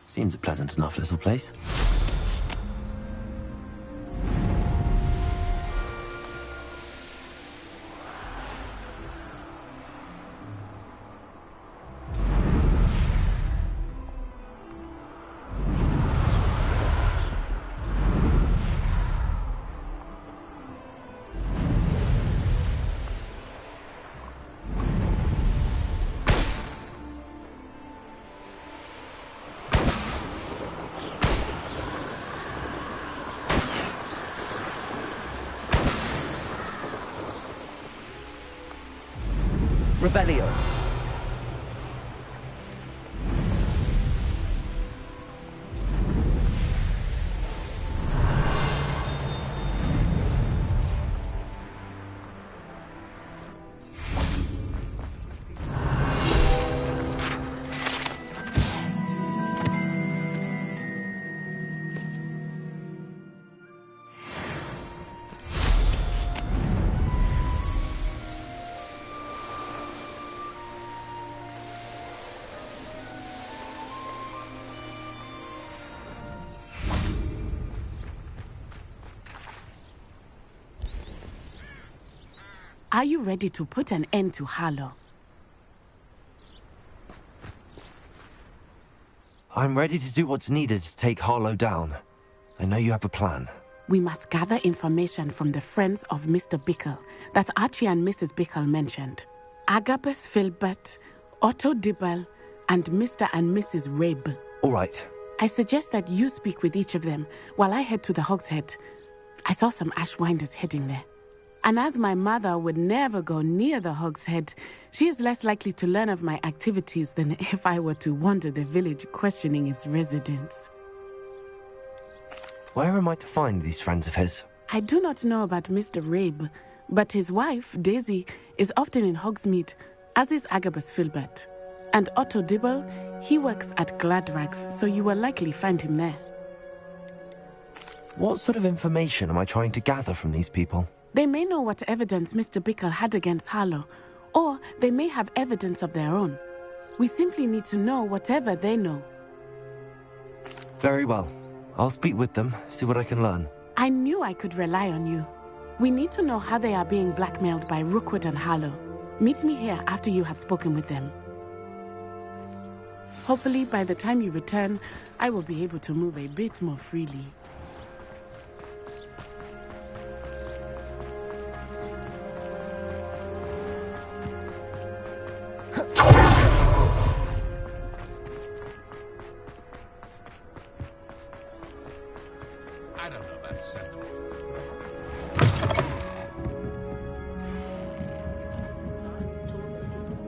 Seems a pleasant enough little place. Revelio. Are you ready to put an end to Harlow? I'm ready to do what's needed to take Harlow down. I know you have a plan. We must gather information from the friends of Mr. Bickle that Archie and Mrs. Bickle mentioned. Agabus Filbert, Otto Dibble, and Mr. and Mrs. Rabe. All right. I suggest that you speak with each of them while I head to the Hogshead. I saw some Ashwinders heading there. And as my mother would never go near the Hogshead, she is less likely to learn of my activities than if I were to wander the village questioning its residents. Where am I to find these friends of his? I do not know about Mr. Rabe, but his wife, Daisy, is often in Hogsmeade, as is Agabus Filbert. And Otto Dibble, he works at Gladrags, so you will likely find him there. What sort of information am I trying to gather from these people? They may know what evidence Mr. Bickle had against Harlow, or they may have evidence of their own. We simply need to know whatever they know. Very well. I'll speak with them, see what I can learn. I knew I could rely on you. We need to know how they are being blackmailed by Rookwood and Harlow. Meet me here after you have spoken with them. Hopefully, by the time you return, I will be able to move a bit more freely.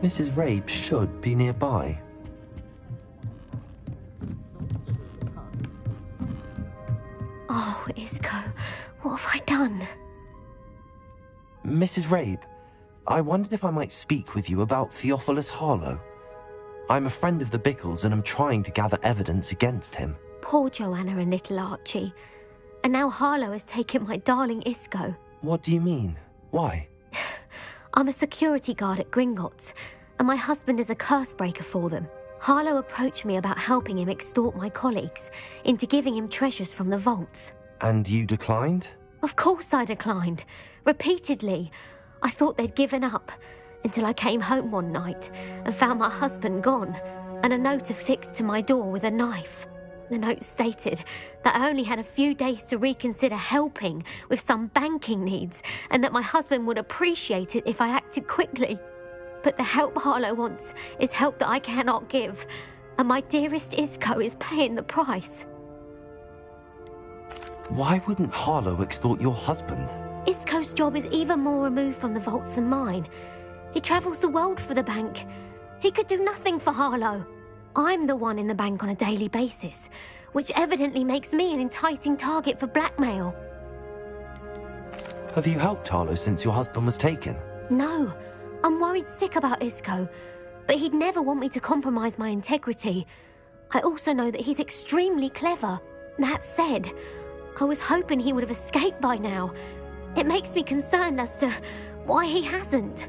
Mrs. Rabe should be nearby. Oh, Isco, what have I done? Mrs. Rabe, I wondered if I might speak with you about Theophilus Harlow. I'm a friend of the Bickles and I'm trying to gather evidence against him. Poor Joanna and little Archie. And now Harlow has taken my darling Isco. What do you mean? Why? I'm a security guard at Gringotts, and my husband is a curse breaker for them. Harlow approached me about helping him extort my colleagues into giving him treasures from the vaults. And you declined? Of course I declined. Repeatedly. I thought they'd given up, until I came home one night and found my husband gone, and a note affixed to my door with a knife. The note stated that I only had a few days to reconsider helping with some banking needs, and that my husband would appreciate it if I acted quickly. But the help Harlow wants is help that I cannot give, and my dearest Isco is paying the price. Why wouldn't Harlow extort your husband? Isco's job is even more removed from the vaults than mine. He travels the world for the bank. He could do nothing for Harlow. I'm the one in the bank on a daily basis, which evidently makes me an enticing target for blackmail. Have you helped Harlow since your husband was taken? No, I'm worried sick about Isco, but he'd never want me to compromise my integrity. I also know that he's extremely clever. That said, I was hoping he would have escaped by now. It makes me concerned as to why he hasn't.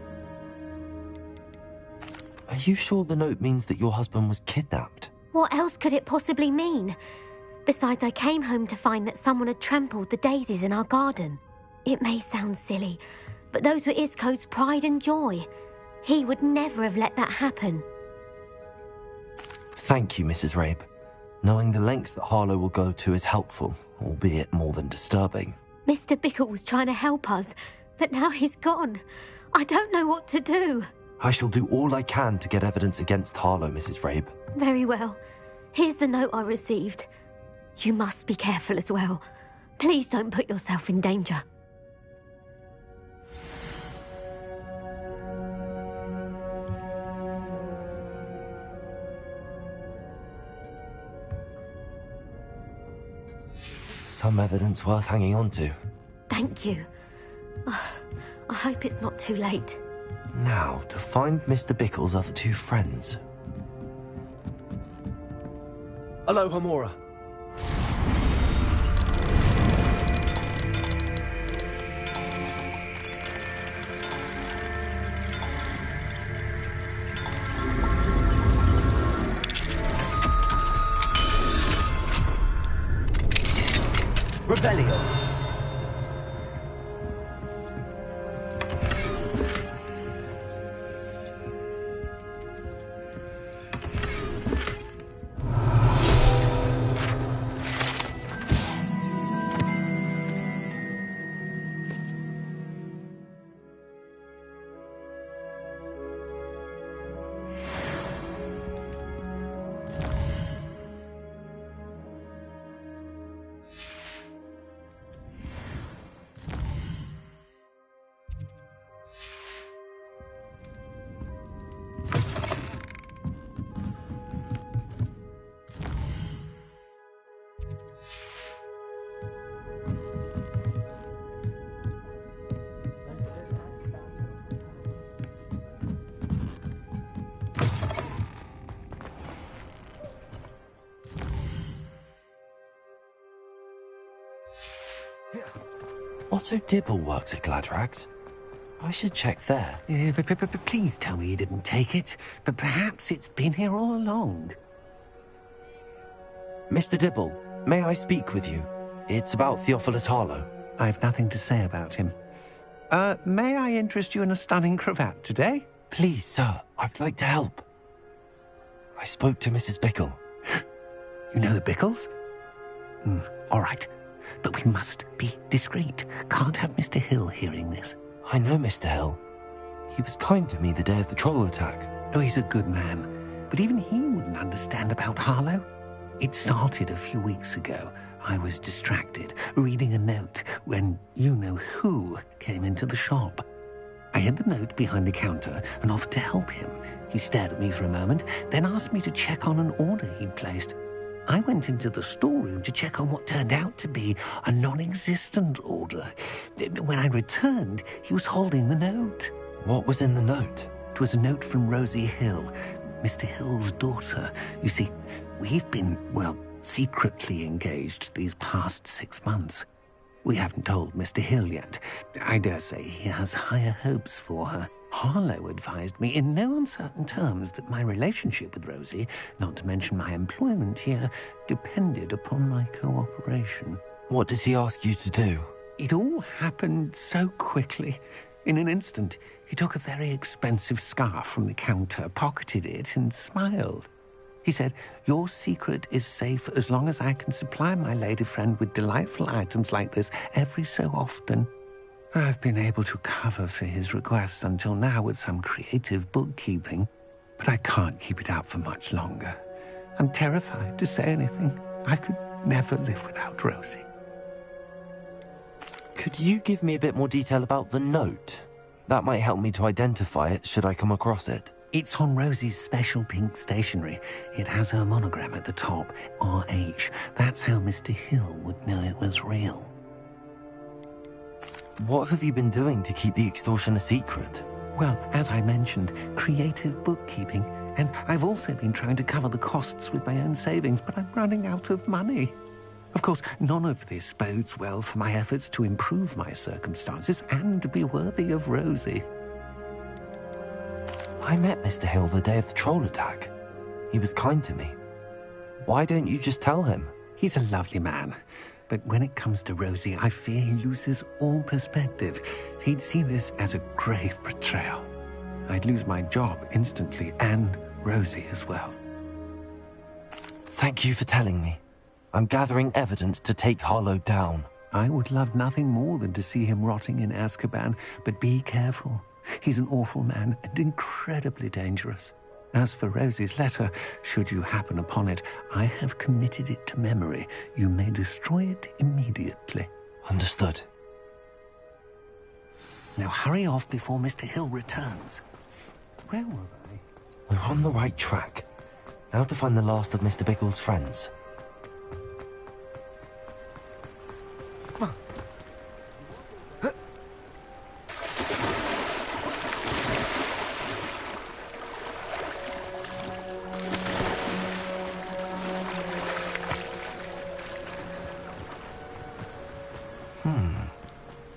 Are you sure the note means that your husband was kidnapped? What else could it possibly mean? Besides, I came home to find that someone had trampled the daisies in our garden. It may sound silly, but those were Isco's pride and joy. He would never have let that happen. Thank you, Mrs. Rabe. Knowing the lengths that Harlow will go to is helpful, albeit more than disturbing. Mr. Bickle was trying to help us, but now he's gone. I don't know what to do. I shall do all I can to get evidence against Harlow, Mrs. Rabe. Very well. Here's the note I received. You must be careful as well. Please don't put yourself in danger. Some evidence worth hanging on to. Thank you. I hope it's not too late. Now, to find Mr. Bickle's other two friends. Hello, Hamora. Revelio. Otto Dibble works at Gladrags. I should check there. But please tell me you didn't take it. But perhaps it's been here all along. Mr. Dibble, may I speak with you? It's about Theophilus Harlow. I've nothing to say about him. May I interest you in a stunning cravat today? Please, sir, I'd like to help. I spoke to Mrs. Bickle. You know the Bickles? All right. But we must be discreet. Can't have Mr. Hill hearing this. I know Mr. Hill. He was kind to me the day of the troll attack. Oh, he's a good man. But even he wouldn't understand about Harlow. It started a few weeks ago. I was distracted, reading a note, when you-know-who came into the shop. I hid the note behind the counter and offered to help him. He stared at me for a moment, then asked me to check on an order he'd placed. I went into the storeroom to check on what turned out to be a non-existent order. When I returned, he was holding the note. What was in the note? It was a note from Rosie Hill, Mr. Hill's daughter. You see, we've been, secretly engaged these past 6 months. We haven't told Mr. Hill yet. I dare say he has higher hopes for her. Harlow advised me in no uncertain terms that my relationship with Rosie, not to mention my employment here, depended upon my cooperation. What does he ask you to do? It all happened so quickly. In an instant, he took a very expensive scarf from the counter, pocketed it, and smiled. He said, "Your secret is safe as long as I can supply my lady friend with delightful items like this every so often." I've been able to cover for his requests until now with some creative bookkeeping, but I can't keep it up for much longer. I'm terrified to say anything. I could never live without Rosie. Could you give me a bit more detail about the note? That might help me to identify it should I come across it. It's on Rosie's special pink stationery. It has her monogram at the top, RH. That's how Mr. Hill would know it was real. What have you been doing to keep the extortion a secret? Well, as I mentioned, creative bookkeeping. And I've also been trying to cover the costs with my own savings, but I'm running out of money. Of course, none of this bodes well for my efforts to improve my circumstances and to be worthy of Rosie. I met Mr. Hill the day of the troll attack. He was kind to me. Why don't you just tell him? He's a lovely man. But when it comes to Rosie, I fear he loses all perspective. He'd see this as a grave betrayal. I'd lose my job instantly, and Rosie as well. Thank you for telling me. I'm gathering evidence to take Harlow down. I would love nothing more than to see him rotting in Azkaban, but be careful. He's an awful man and incredibly dangerous. As for Rosie's letter, should you happen upon it, I have committed it to memory. You may destroy it immediately. Understood. Now hurry off before Mr. Hill returns. Where were I? We're on the right track. Now to find the last of Mr. Bickle's friends.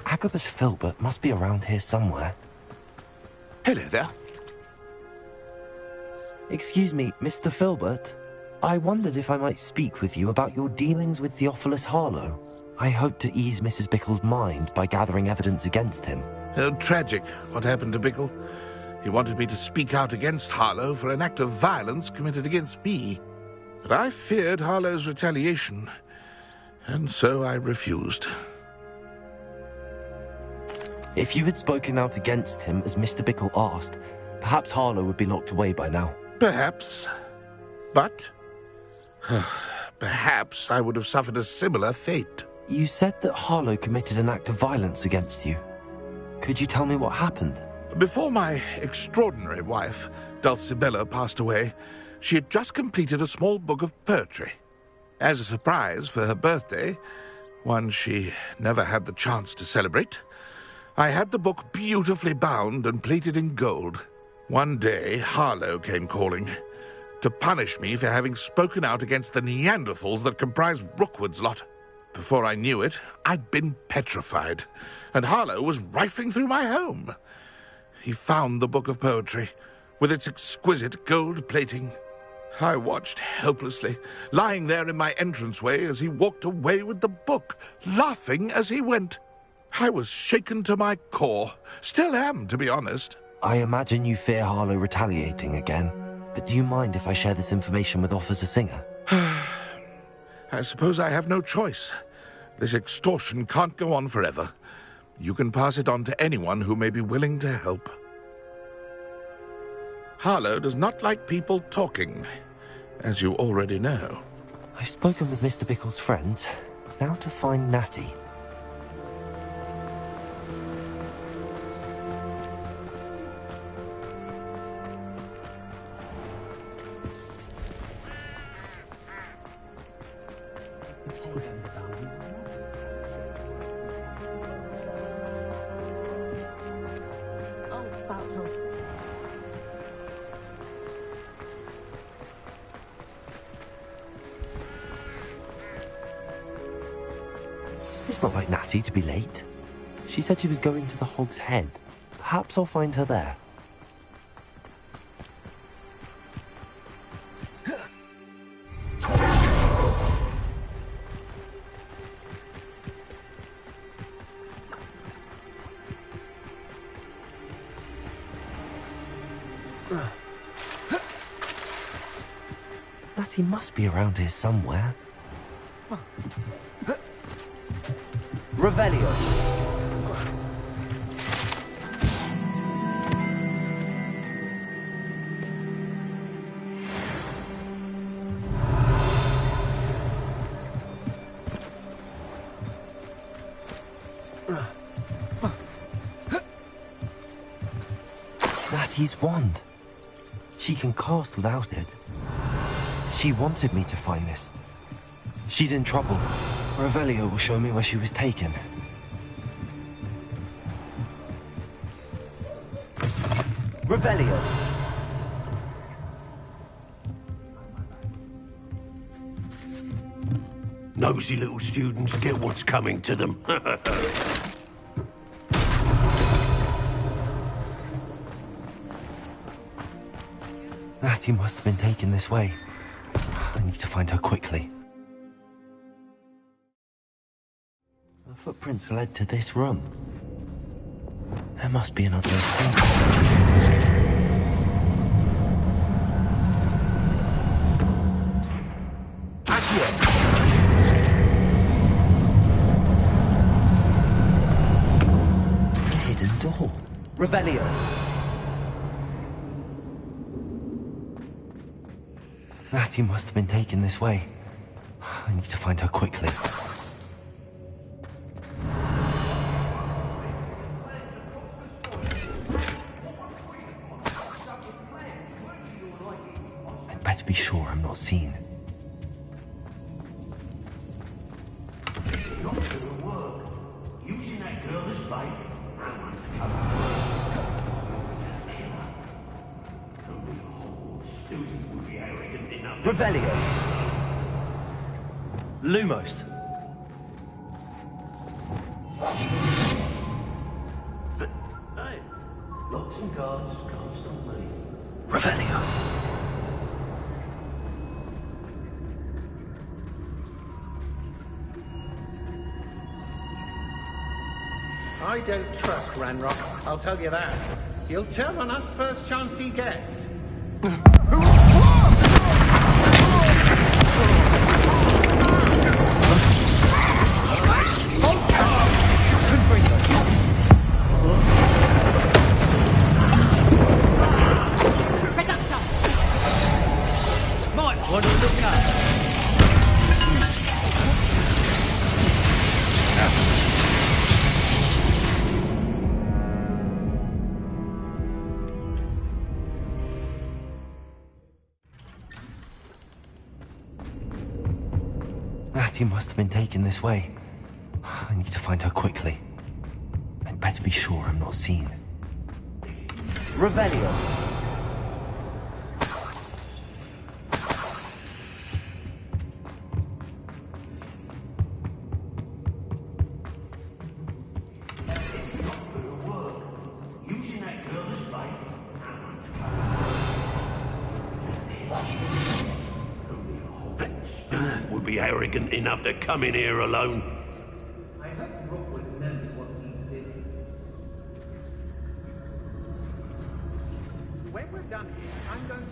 Agabus Filbert must be around here somewhere. Hello there. Excuse me, Mr. Filbert. I wondered if I might speak with you about your dealings with Theophilus Harlow. I hope to ease Mrs. Bickle's mind by gathering evidence against him. Oh, tragic what happened to Bickle. He wanted me to speak out against Harlow for an act of violence committed against me. But I feared Harlow's retaliation, and so I refused. If you had spoken out against him as Mr. Bickle asked, perhaps Harlow would be locked away by now. Perhaps. But perhaps I would have suffered a similar fate. You said that Harlow committed an act of violence against you. Could you tell me what happened? Before my extraordinary wife, Dulcibella, passed away, she had just completed a small book of poetry. As a surprise for her birthday, one she never had the chance to celebrate, I had the book beautifully bound and plated in gold. One day, Harlow came calling to punish me for having spoken out against the Neanderthals that comprise Rookwood's lot. Before I knew it, I'd been petrified, and Harlow was rifling through my home. He found the book of poetry, with its exquisite gold plating. I watched helplessly, lying there in my entranceway as he walked away with the book, laughing as he went. I was shaken to my core. Still am, to be honest. I imagine you fear Harlow retaliating again, but do you mind if I share this information with Officer Singer? I suppose I have no choice. This extortion can't go on forever. You can pass it on to anyone who may be willing to help. Harlow does not like people talking, as you already know. I've spoken with Mr. Bickle's friends. Now to find Natty. It's not like Natty to be late. She said she was going to the Hog's Head. Perhaps I'll find her there. Natty must be around here somewhere. Revelio. Natty's wand. She can cast without it. She wanted me to find this. She's in trouble. Revelio will show me where she was taken. Revelio. Nosy little students get what's coming to them. Natty must have been taken this way. I need to find her quickly. The footprints led to this room. There must be another escape. A hidden door. Revelio. Natty must have been taken this way. I need to find her quickly. I'd better be sure I'm not seen. It's not gonna work. Using that girl as bait. Only a Hogwarts student would be arrogant enough. Revelio. Lumos. Hey, locks and guards can't stop me. Revelio. I don't trust Ranrock, I'll tell you that. He'll turn on us first chance he gets. Might want to look up. Natty must have been taken this way. I need to find her quickly. I'd better be sure I'm not seen. Revelio. Using that girl as bait. Only a Hogwarts student would be arrogant enough to come in here alone. I hope Rookwood knows what he's doing. When we're done here, I'm going to...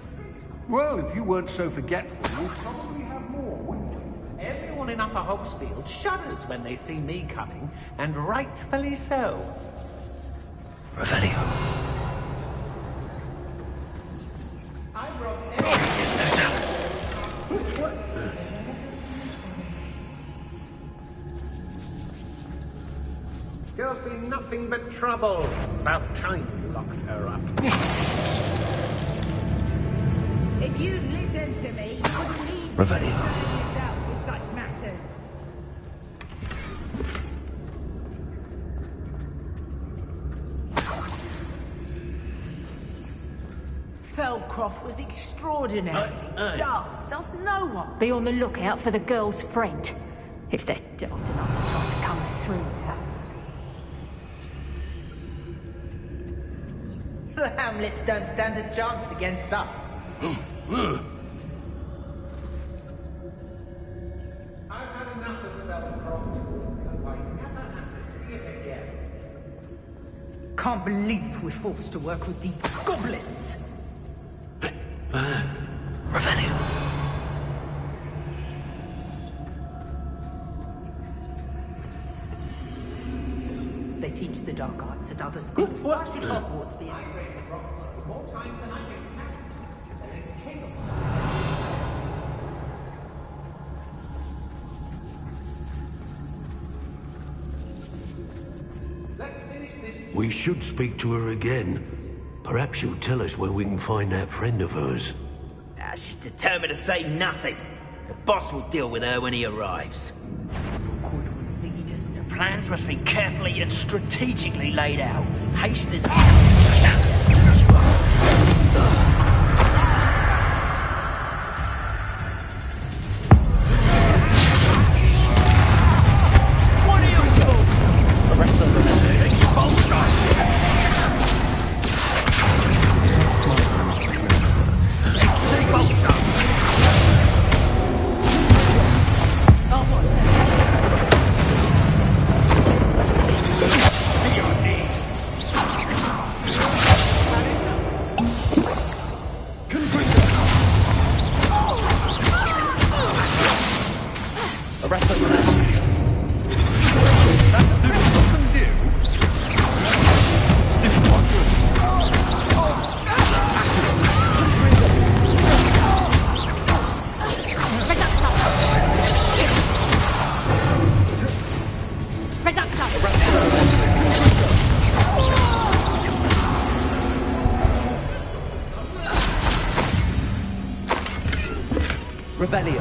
Well, if you weren't so forgetful, we'd probably have more, wouldn't we? Everyone in Upper Hogsfield shudders when they see me coming, and rightfully so. Revelio. I brought It's no doubt. Girl's been nothing but trouble. About time you locked her up. If you'd listen to me, you wouldn't need to Revelio. concern yourself with such matters. Feldcroft was extraordinarily dull. Does no one? Be on the lookout for the girl's friend. If they're daft enough to try to come through there. The Hamlets don't stand a chance against us. I've had enough of Feldcroft. Hope I never have to see it again. Can't believe we're forced to work with these goblins. Revelio. They teach the dark arts at other schools. Why should Hogwarts be? More times than I can count. They're incapable. Let's finish this. We should speak to her again. Perhaps she'll tell us where we can find that friend of hers. She's determined to say nothing. The boss will deal with her when he arrives. The plans must be carefully and strategically laid out. Haste is... Revelio.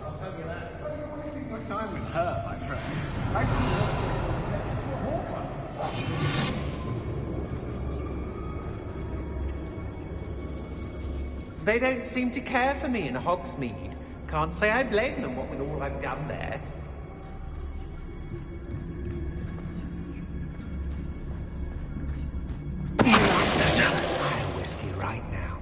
I'll tell you that. But you're wasting your time with her, my friend. I see her next to Hogwarts. They don't seem to care for me in Hogsmeade. Can't say I blame them, what with all I've done there. I'll whiskey right now.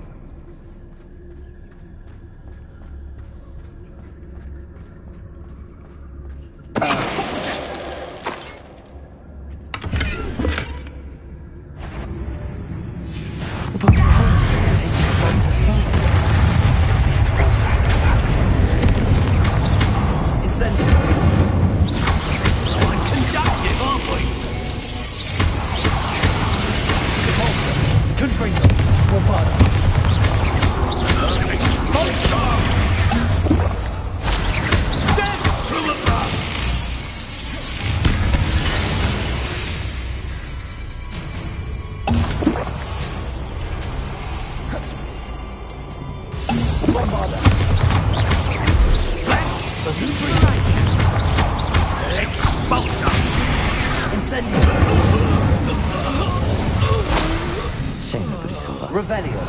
Revelio.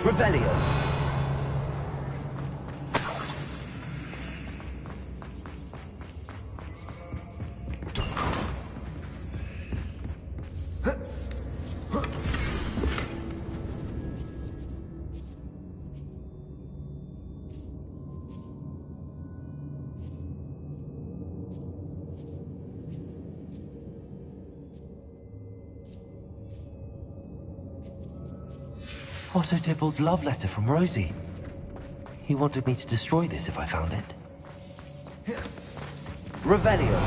Revelio. Otto Dibble's love letter from Rosie. He wanted me to destroy this if I found it. Revelio.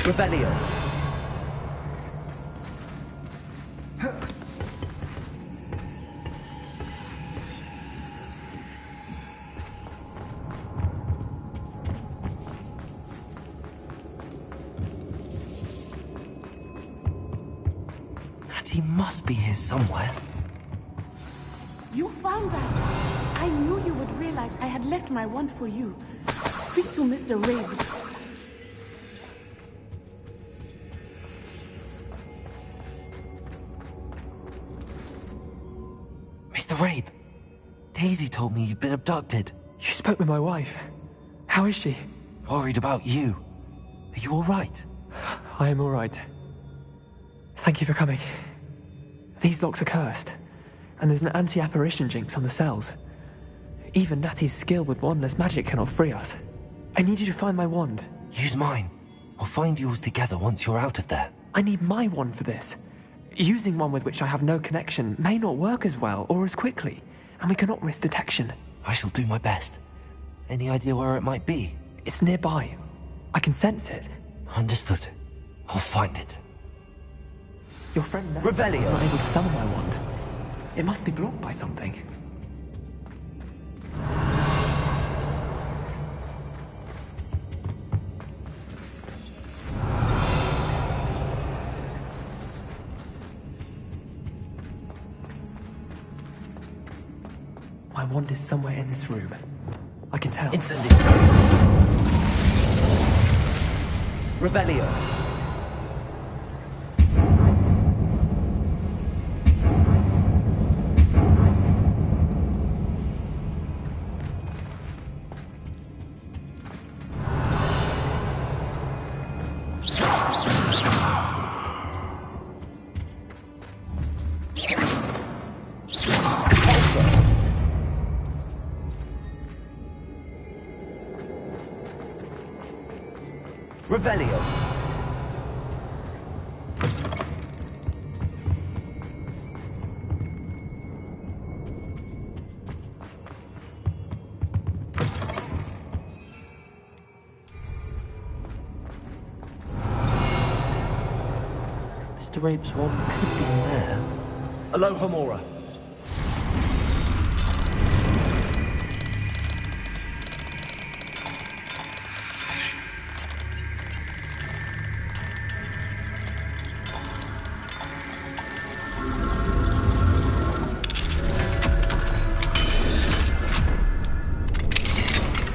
Revelio. He must be here somewhere. You found us. I knew you would realize I had left my wand for you. Speak to Mr. Raven. Mr. Rabe, Daisy told me you'd been abducted. You spoke with my wife. How is she? Worried about you. Are you all right? I am all right. Thank you for coming. These locks are cursed, and there's an anti-apparition jinx on the cells. Even Natty's skill with wandless magic cannot free us. I need you to find my wand. Use mine. We'll find yours together once you're out of there. I need my wand for this. Using one with which I have no connection may not work as well or as quickly, and we cannot risk detection. I shall do my best. Any idea where it might be? It's nearby. I can sense it. Understood. I'll find it. Your friend Revelio is not able to summon my wand. It must be blocked by something. My wand is somewhere in this room. I can tell. Incendio. Revelio. Revelio. Mr. Rabe's wand could be in there. Alohomora.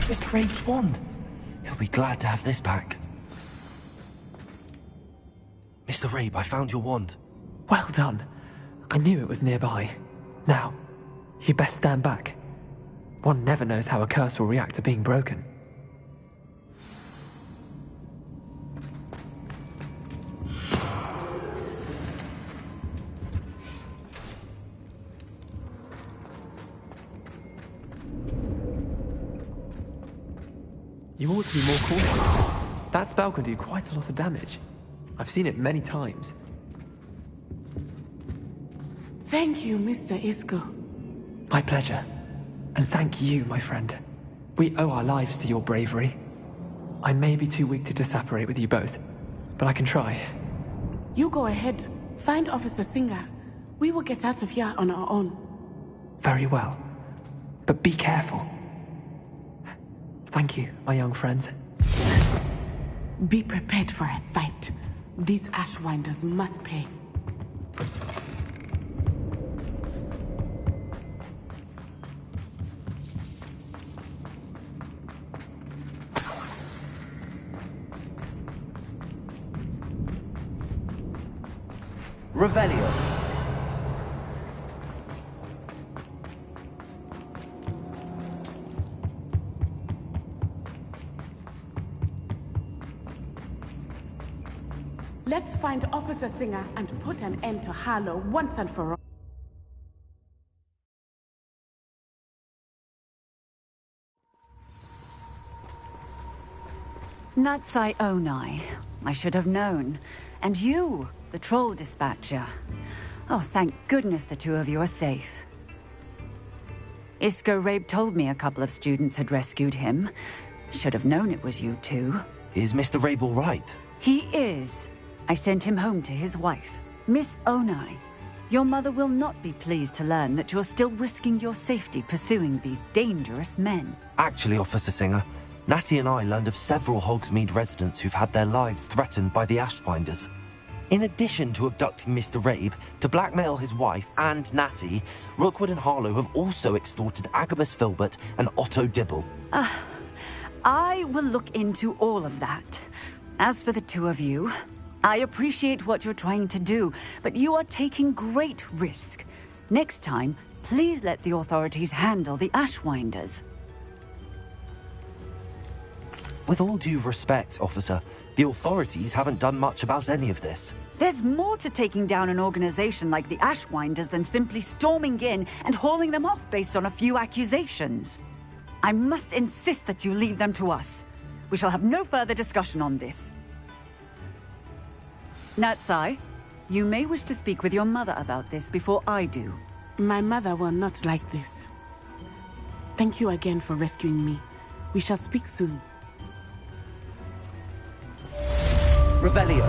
Mr. Rabe's wand. He'll be glad to have this back. Mr. Rabe, I found your wand. Well done. I knew it was nearby. Now, you best stand back. One never knows how a curse will react to being broken. You ought to be more cautious. That spell can do quite a lot of damage. I've seen it many times. Thank you, Mr. Isco. My pleasure. And thank you, my friend. We owe our lives to your bravery. I may be too weak to disapparate with you both, but I can try. You go ahead. Find Officer Singer. We will get out of here on our own. Very well. But be careful. Thank you, my young friends. Be prepared for a fight. These Ashwinders must pay. Revelio. Let's find Officer Singer and put an end to Harlow once and for all. Natsai Onai. I should have known. And you, the troll dispatcher. Oh, thank goodness the two of you are safe. Isco Rabe told me a couple of students had rescued him. Should have known it was you two. Is Mr. Rabe all right? He is. I sent him home to his wife, Miss Onai. Your mother will not be pleased to learn that you're still risking your safety pursuing these dangerous men. Actually, Officer Singer, Natty and I learned of several Hogsmeade residents who've had their lives threatened by the Ashwinders. In addition to abducting Mr. Rabe to blackmail his wife and Natty, Rookwood and Harlow have also extorted Agabus Filbert and Otto Dibble. I will look into all of that. As for the two of you, I appreciate what you're trying to do, but you are taking great risk. Next time, please let the authorities handle the Ashwinders. With all due respect, officer, the authorities haven't done much about any of this. There's more to taking down an organization like the Ashwinders than simply storming in and hauling them off based on a few accusations. I must insist that you leave them to us. We shall have no further discussion on this. Natsai, you may wish to speak with your mother about this before I do. My mother will not like this. Thank you again for rescuing me. We shall speak soon. Revelio.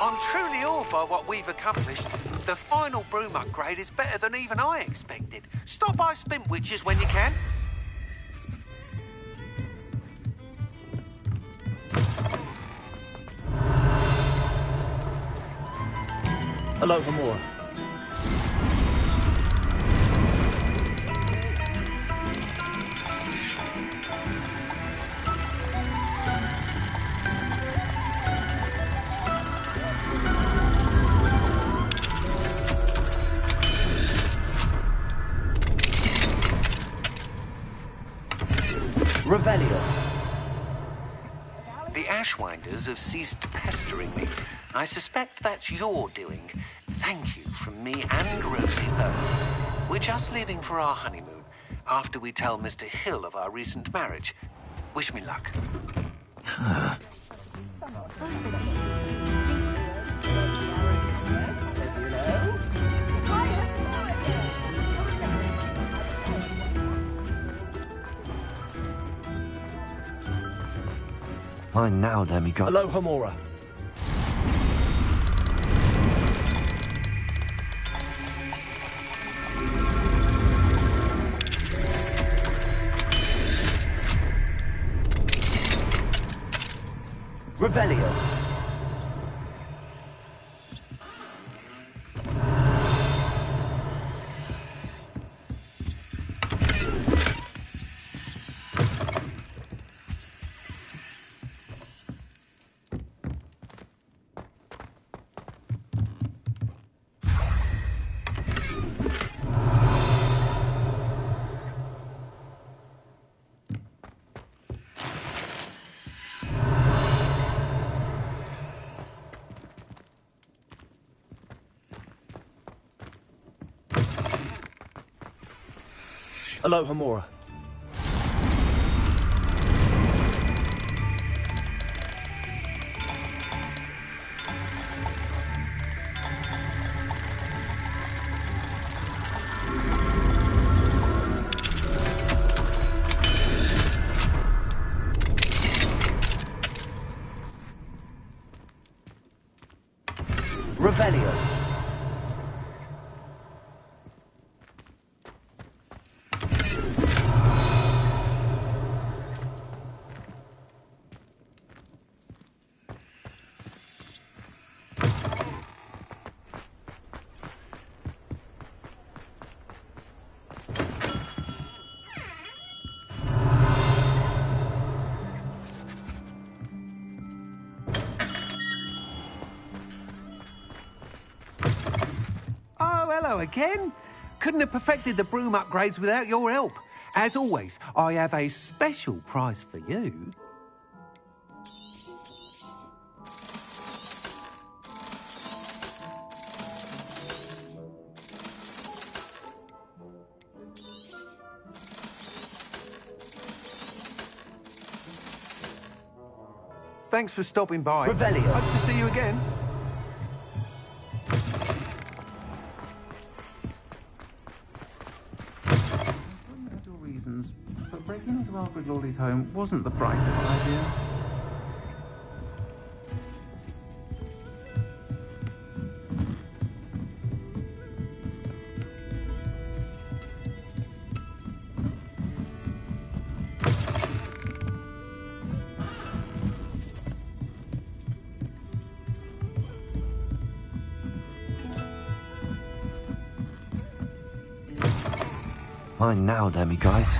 I'm truly awed by what we've accomplished. The final broom upgrade is better than even I expected. Stop by Spintwitches when you can. Alohomora. Revelio. The Ashwinders have ceased pestering me. I suspect that's your doing. Thank you from me and Rosie both. We're just leaving for our honeymoon after we tell Mr. Hill of our recent marriage. Wish me luck. Fine now, demigod. Hello, Homora. Revelio. Hello, Homora. Revelio. Oh, hello again. Couldn't have perfected the broom upgrades without your help. As always, I have a special prize for you. Thanks for stopping by. Revelio. Hope to see you again. Reasons, but breaking into Alfred Lawley's home wasn't the brightest idea. Fine now, demiguys.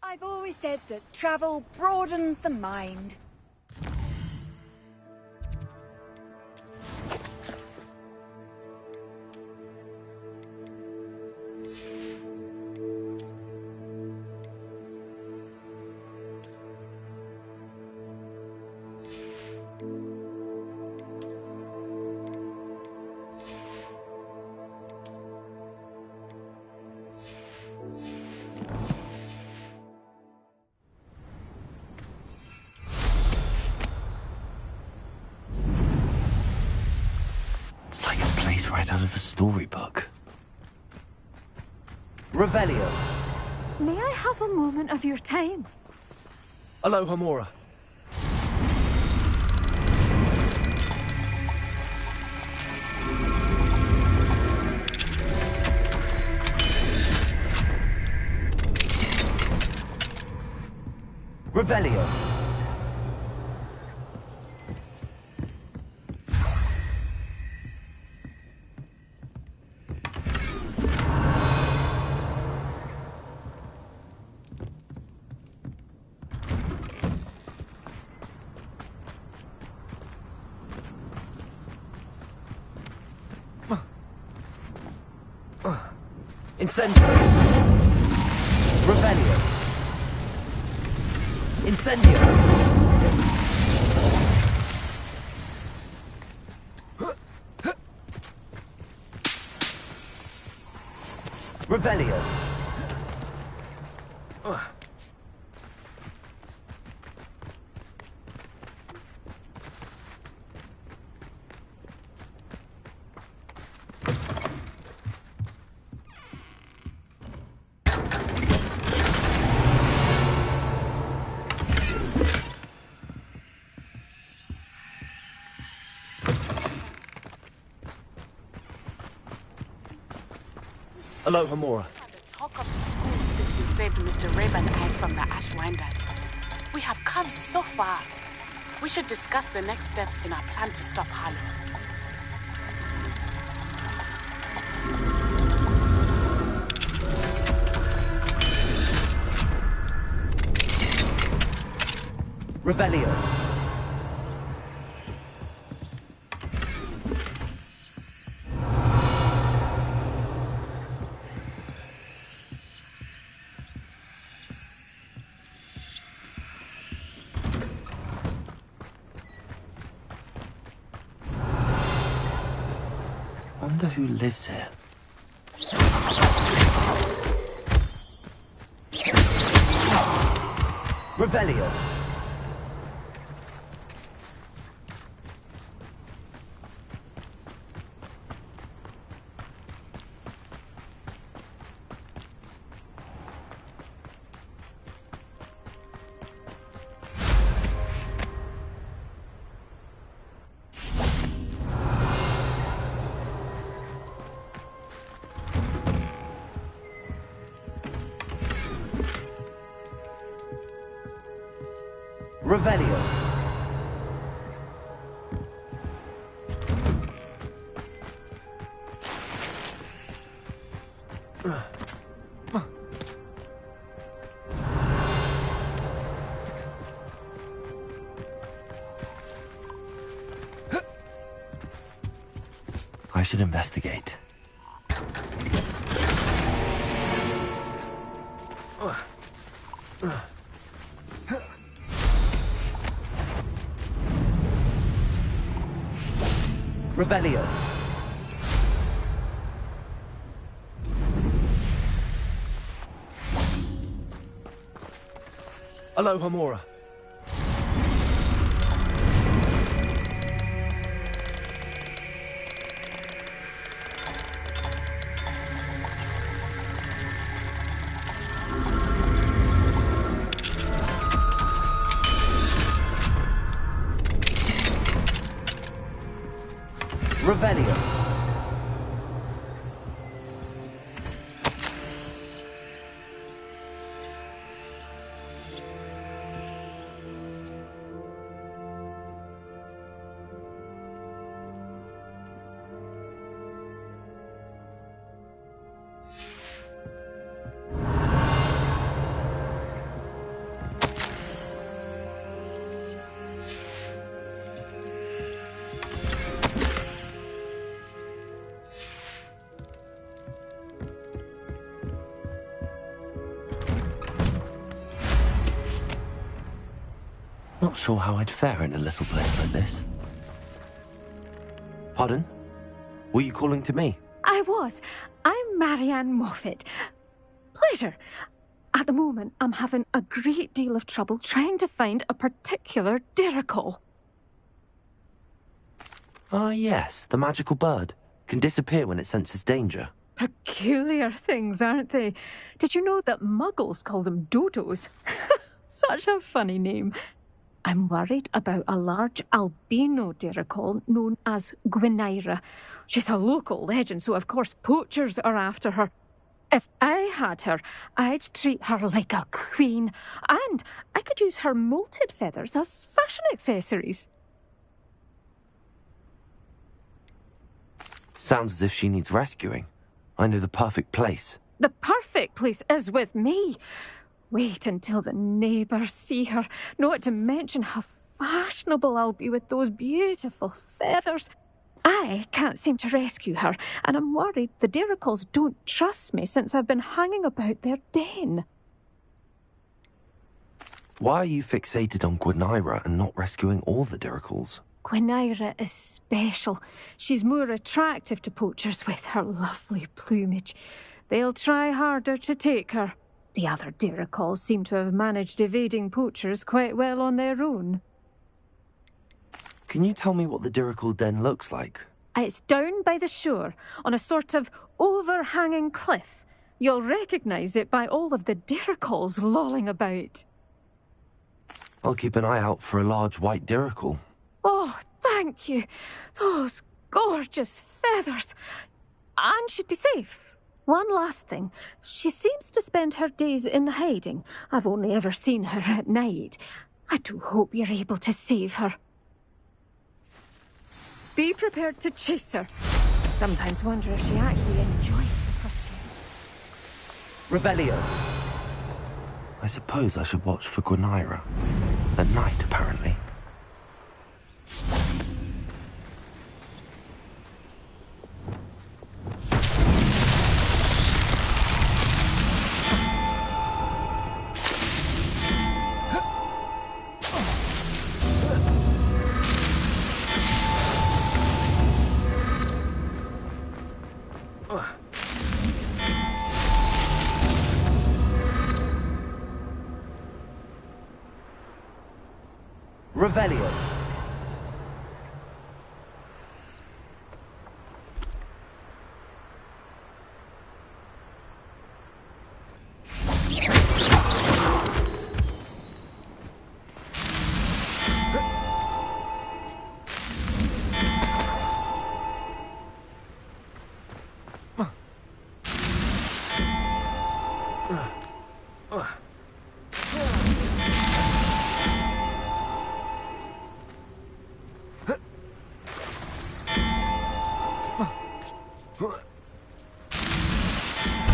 I've always said that travel broadens the mind. It's like a place right out of a storybook. Revelio. May I have a moment of your time? Hello, Homora. Revelio. Incendio. Revelio. Incendio. Revelio. Hello, Hamura. Talk of the school since you saved Mr. Rabe and I from the Ashwinders. We have come so far. We should discuss the next steps in our plan to stop Harlow. Revelio. Wonder who lives here. Revelio. Revelio. I should investigate. Revelio. Hello, Hamura. Revelio. Not sure how I'd fare in a little place like this. Pardon? Were you calling to me? I was. I'm Marianne Moffat. Pleasure. At the moment, I'm having a great deal of trouble trying to find a particular Diricol. Ah, yes, the magical bird. Can disappear when it senses danger. Peculiar things, aren't they? Did you know that muggles call them dodos? Such a funny name. I'm worried about a large albino Diricol known as Gwynaira. She's a local legend, so of course poachers are after her. If I had her, I'd treat her like a queen, and I could use her molted feathers as fashion accessories. Sounds as if she needs rescuing. I know the perfect place. The perfect place is with me. Wait until the neighbours see her, not to mention how fashionable I'll be with those beautiful feathers. I can't seem to rescue her, and I'm worried the Diricles don't trust me since I've been hanging about their den. Why are you fixated on Gwenira and not rescuing all the Diricles? Gwenira is special. She's more attractive to poachers with her lovely plumage. They'll try harder to take her. The other Diricles seem to have managed evading poachers quite well on their own. Can you tell me what the Diricle den looks like? It's down by the shore, on a sort of overhanging cliff. You'll recognise it by all of the Diricles lolling about. I'll keep an eye out for a large white Diricle. Oh, thank you. Those gorgeous feathers. And she'd be safe. One last thing. She seems to spend her days in hiding. I've only ever seen her at night. I do hope you're able to save her. Be prepared to chase her. I sometimes wonder if she actually enjoys the pursuit. Revelio. I suppose I should watch for Gwenira. At night, apparently. Revelio.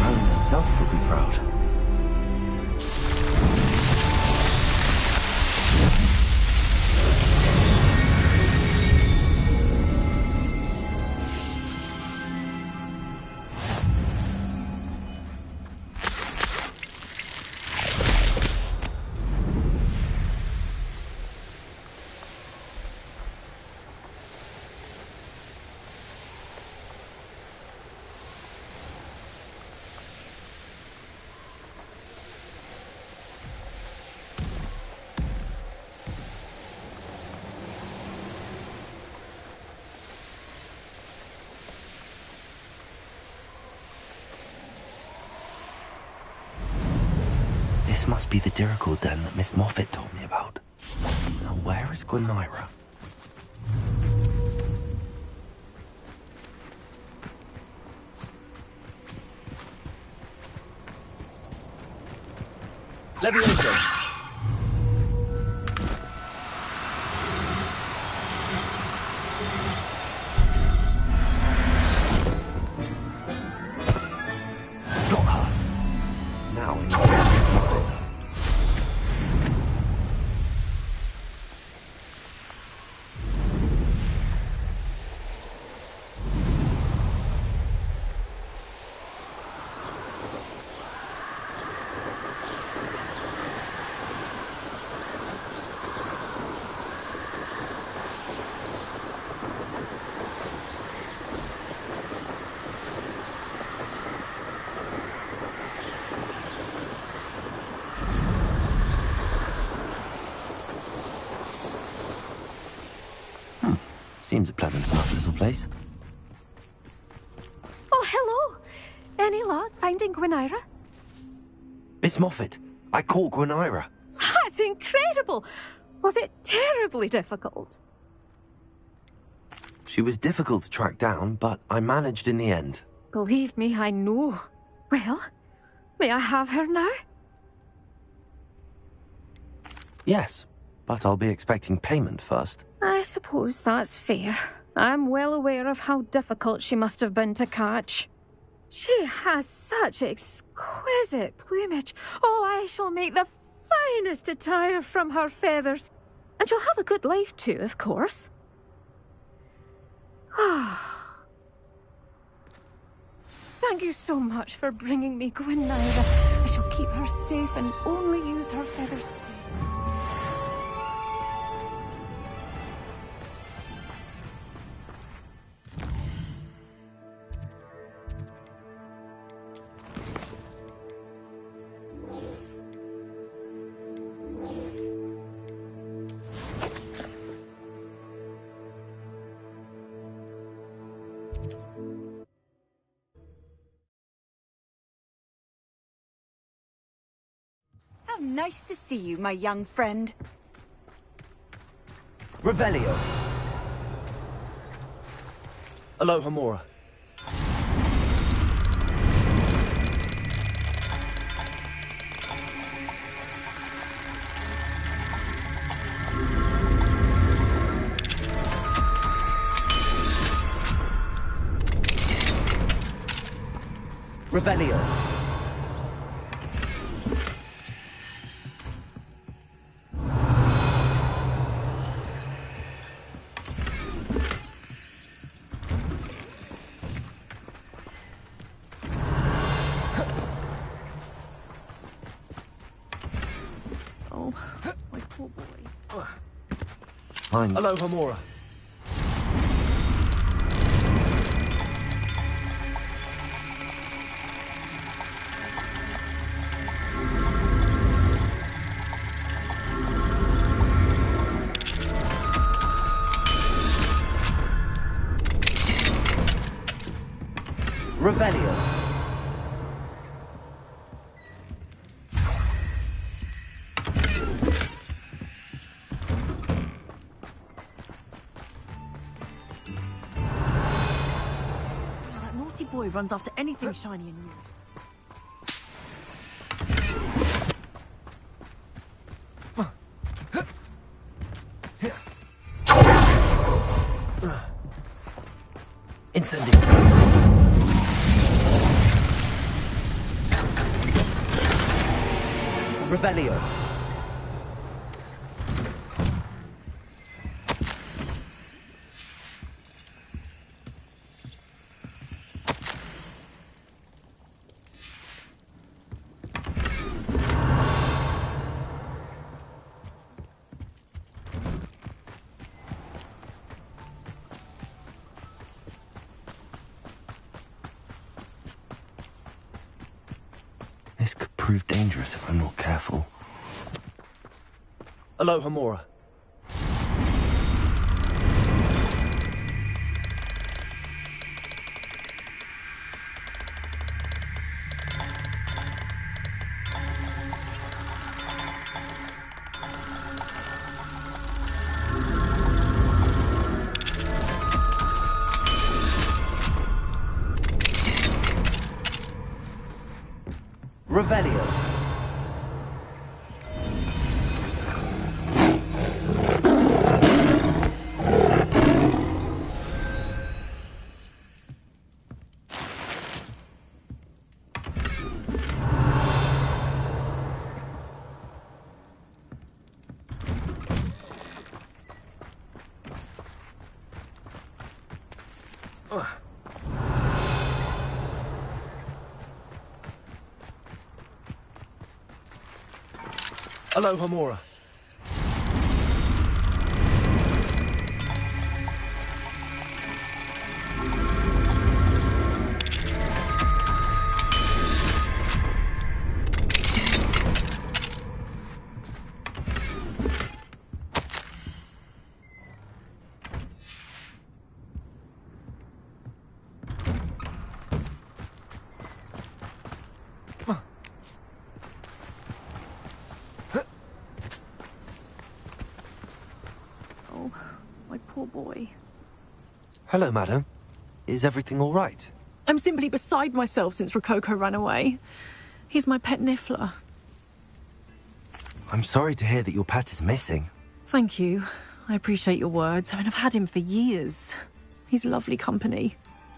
Merlin himself would be proud. This must be the Diricle den that Miss Moffat told me about. Now, where is Gwenira? Levioso. Got her. Now we know where Miss Moffat. Seems a pleasant enough little place. Oh, hello. Any luck finding Gwenira? Miss Moffat, I caught Gwenira. That's incredible. Was it terribly difficult? She was difficult to track down, but I managed in the end. Believe me, I know. Well, may I have her now? Yes, but I'll be expecting payment first. I suppose that's fair. I'm well aware of how difficult she must have been to catch. She has such exquisite plumage. Oh, I shall make the finest attire from her feathers. And she'll have a good life too, of course. Thank you so much for bringing me Gwynneth. I shall keep her safe and only use her feathers. How nice to see you, my young friend. Revelio. Alohomora. Revelio. Oh, my poor boy. Fine. Alohomora. Revelio. That naughty boy runs after anything shiny and new. Incendio. Revelio. This could prove dangerous if I'm not careful. Alohomora. Revelio. Alohomora. Oh, my poor boy. Hello, madam. Is everything all right? I'm simply beside myself since Rococo ran away. He's my pet Niffler. I'm sorry to hear that your pet is missing. Thank you. I appreciate your words. I mean, I've had him for years. He's lovely company.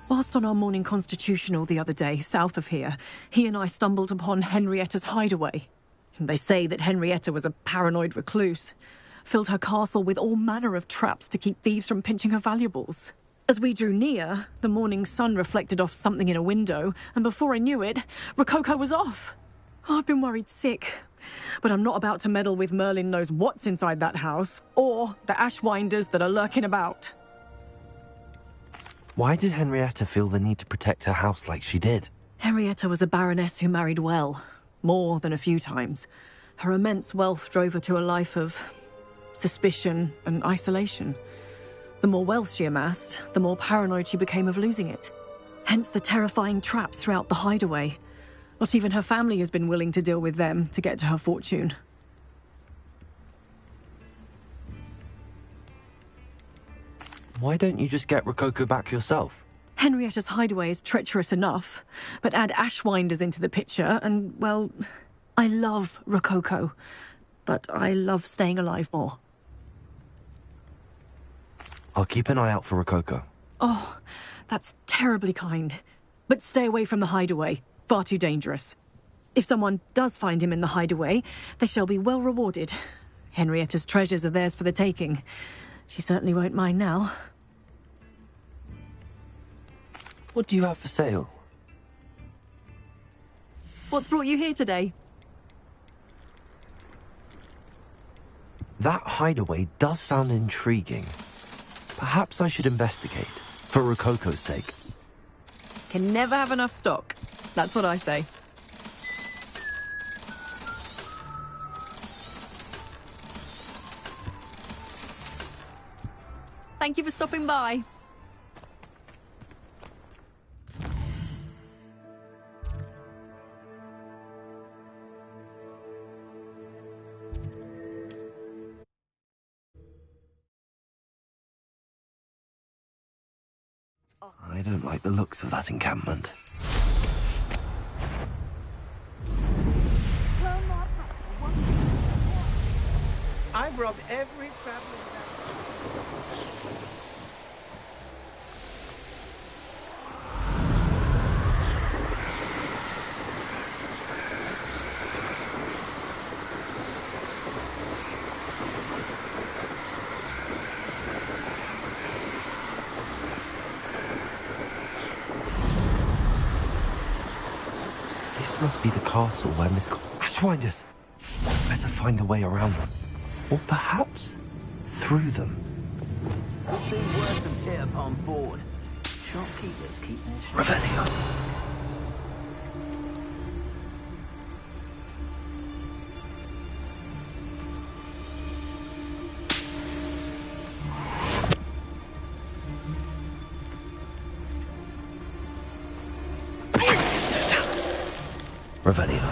Whilst on our morning constitutional the other day, south of here, he and I stumbled upon Henrietta's hideaway. They say that Henrietta was a paranoid recluse, filled her castle with all manner of traps to keep thieves from pinching her valuables. As we drew near, the morning sun reflected off something in a window, and before I knew it, Rococo was off. I've been worried sick, but I'm not about to meddle with Merlin knows what's inside that house, or the Ashwinders that are lurking about. Why did Henrietta feel the need to protect her house like she did? Henrietta was a baroness who married well, more than a few times. Her immense wealth drove her to a life of suspicion and isolation. The more wealth she amassed, the more paranoid she became of losing it. Hence the terrifying traps throughout the hideaway. Not even her family has been willing to deal with them to get to her fortune. Why don't you just get Rococo back yourself? Henrietta's hideaway is treacherous enough, but add Ashwinders into the picture and, well, I love Rococo, but I love staying alive more. I'll keep an eye out for Rococo. Oh, that's terribly kind. But stay away from the hideaway. Far too dangerous. If someone does find him in the hideaway, they shall be well rewarded. Henrietta's treasures are theirs for the taking. She certainly won't mind now. What do you have for sale? What's brought you here today? That hideaway does sound intriguing. Perhaps I should investigate, for Rococo's sake. Can never have enough stock. That's what I say. Thank you for stopping by. I don't like the looks of that encampment. I've robbed every traveling. This must be the castle where Miss Ashwinders! Better find a way around them. Or perhaps through them. Could be worth some tit upon board. Shopkeepers keep their... Revelio. Revelio.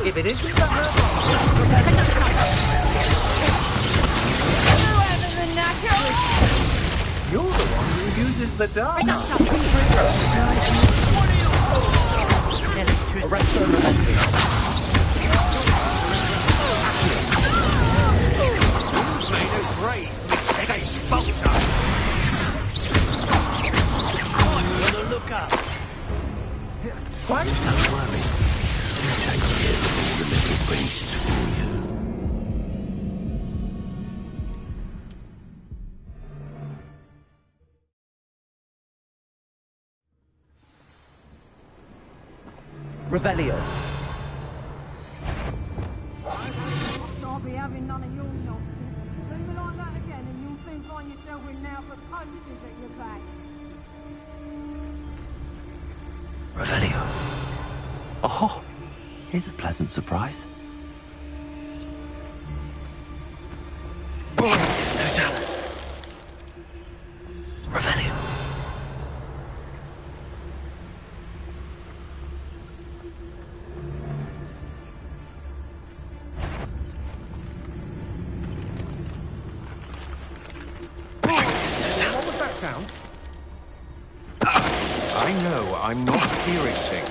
If it isn't the You're the one who uses the dark. Arrest her momentum. Made a great mistake, vulture. I'm gonna look up. What? Don't worry. I'll take care of all the little beasts for you. Revelio. I'll be having none of your nonsense. Leave it like that again and you'll soon find yourself in now for punches at your back. Revelio. Oh, here's a pleasant surprise. It's no Dallas. Revelio. I'm not hearing things.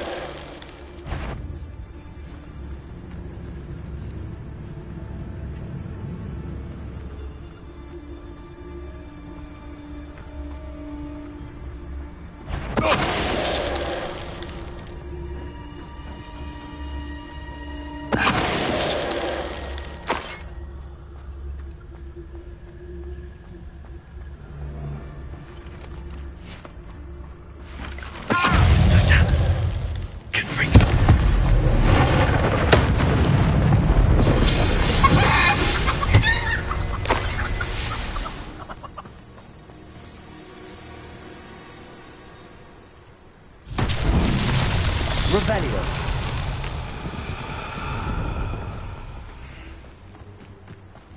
Revelio.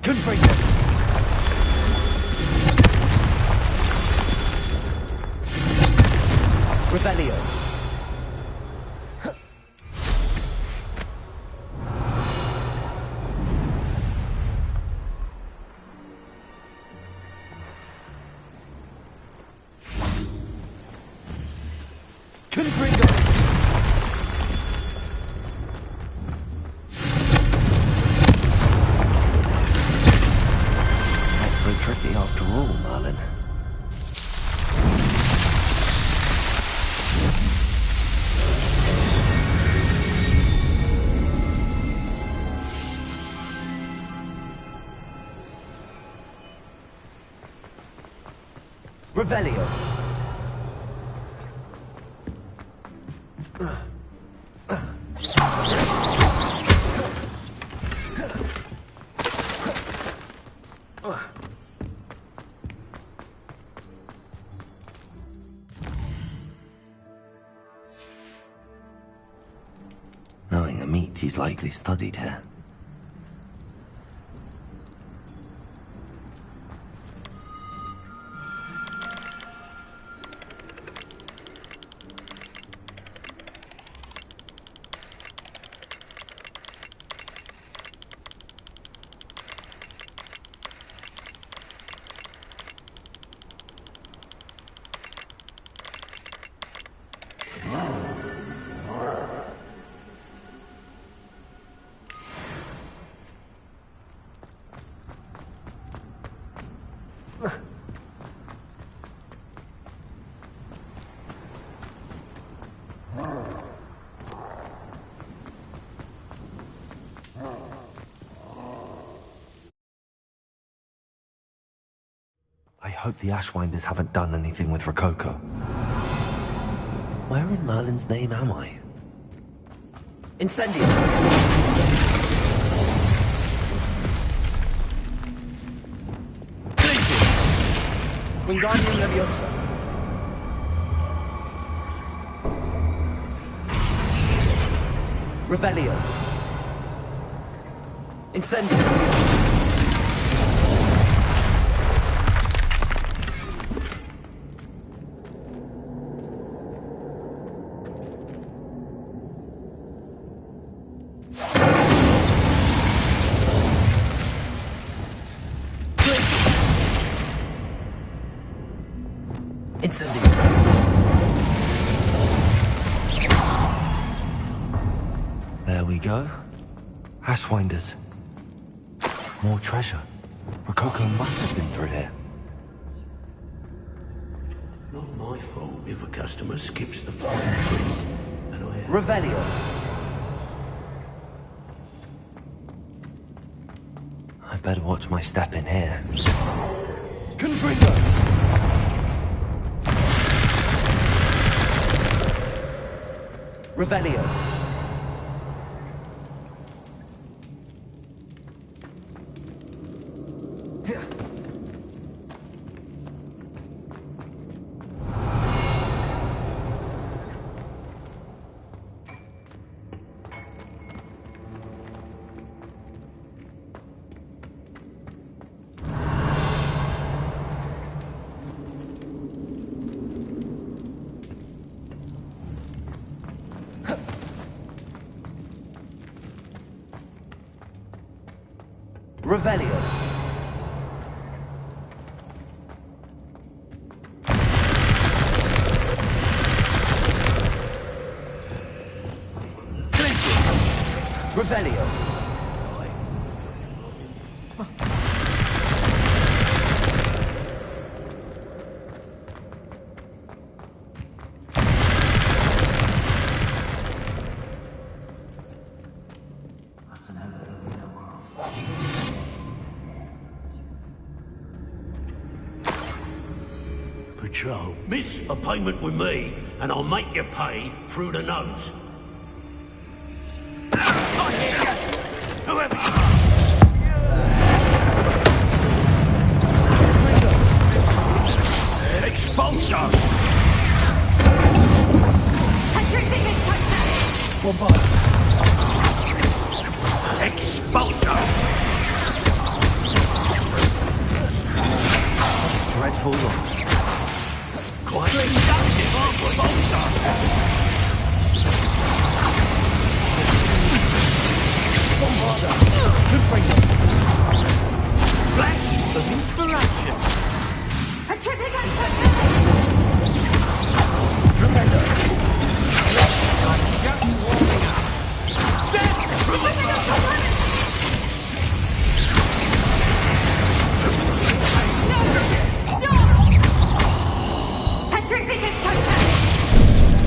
Confringo. Revelio. Confringo. Tricky after all, Merlin. Revelio. Knowing a meat he's likely studied here. I hope the Ashwinders haven't done anything with Rococo. Where in Merlin's name am I? Incendio. Wingardium Leviosa. Revelio. Incendio. Incendio. There we go. Ashwinders. More treasure. Rococo must have been through here. It's not my fault if a customer skips the fine print. And I have... Revelio. I better watch my step in here. Confringo. Revelio. Revelio. Revelio. Patrol. Miss a payment with me, and I'll make you pay through the nose. Whoever you are. Expulsion! Expulsion! Dreadful lot. Quite seductive, aren't we, Bolster? Bombarder. Good freedom. Flash of inspiration. A tripping Tremendo. I'm just warming up.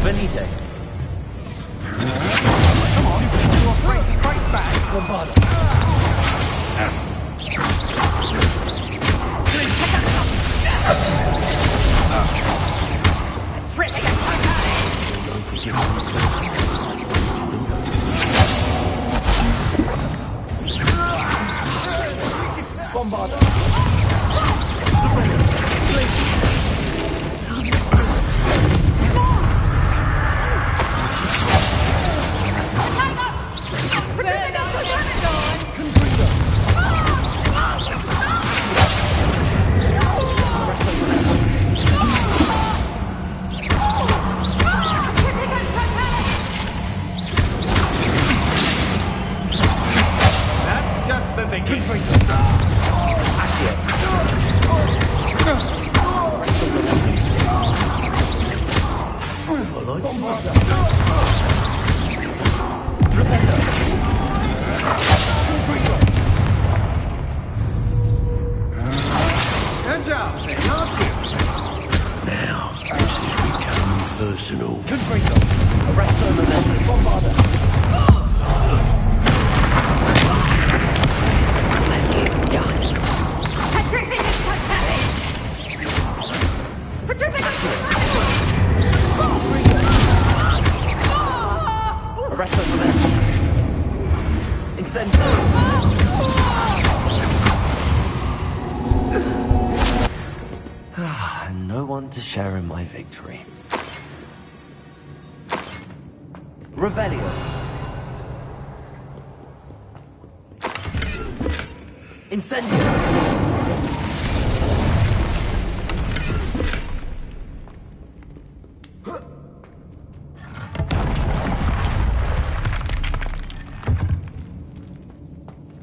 Venite. Come on, you're afraid to fight back, Bombarder. Bombarder. That's just the beginning. Good job, then, aren't you? Now, this is becoming personal. Good freedom. Arrest them and then Bombarder. Arrest them and then Incendio. And no one to share in my victory. Revelio. Incendio.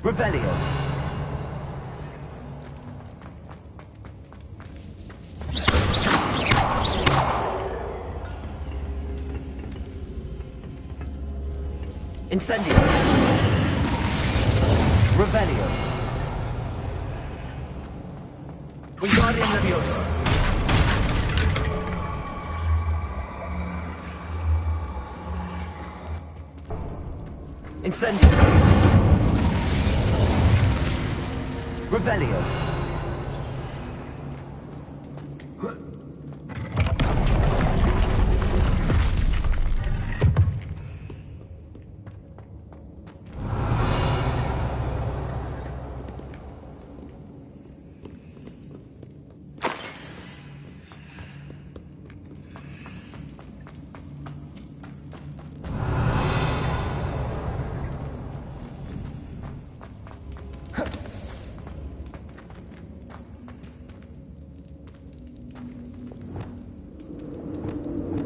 Revelio. Incendio. Revelio. Wingardium Leviosa. Incendio. Revelio.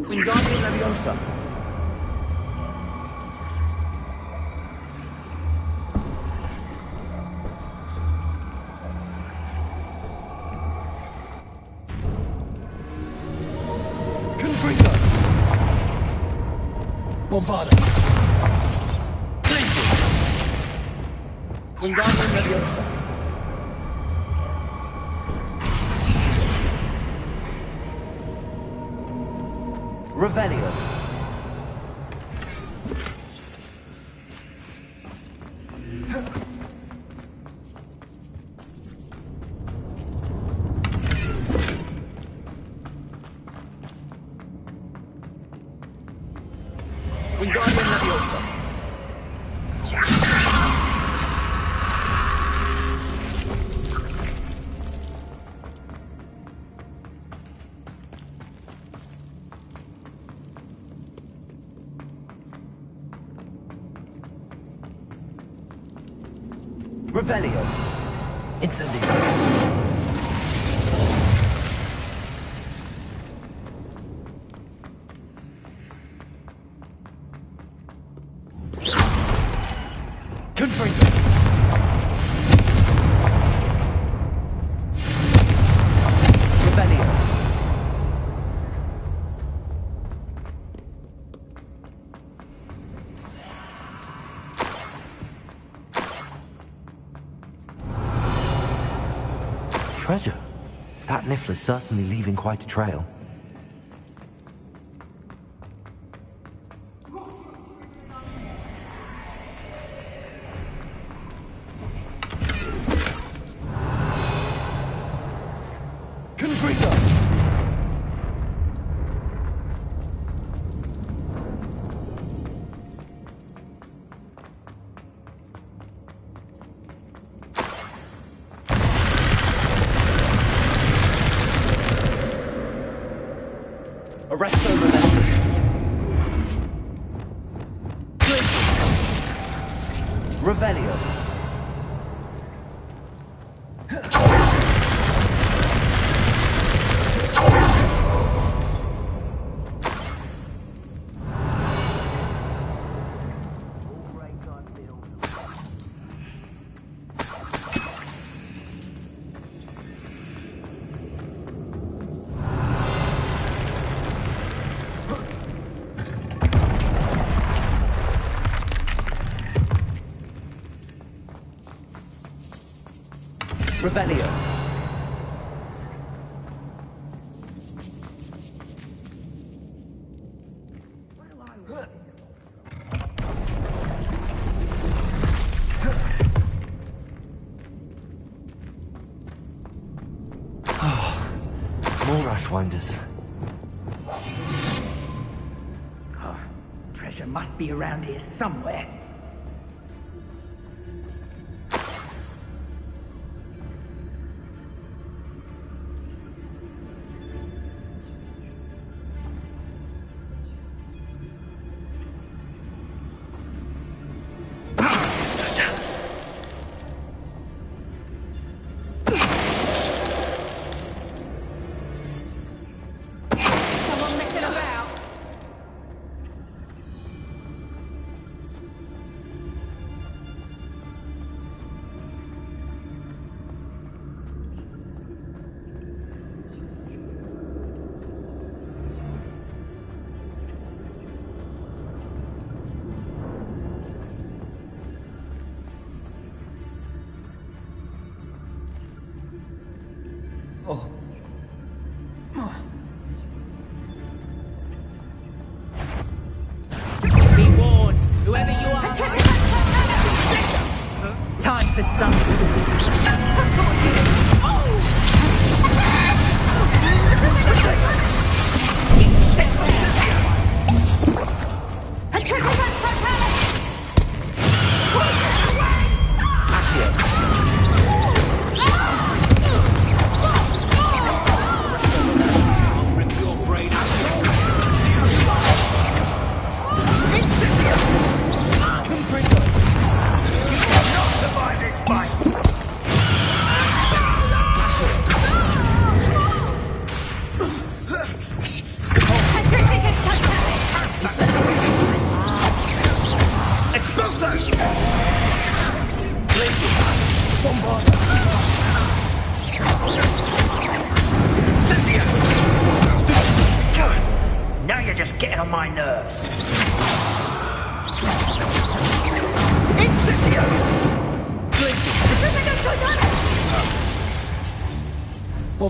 Wingardium Leviosa. Confringo. Bombarder. Blazing. Wingardium Leviosa. Revelio. Wingardium Leviosa. Revelio. Incendio. Confringo. Revelio. Treasure. That Niffler's certainly leaving quite a trail. Confringo. Arresto Revelio. Revelio. Revelio. More Ashwinders. Treasure must be around here somewhere. Be warned, whoever you are. Time for some Now you're just getting on my nerves. Incendio! I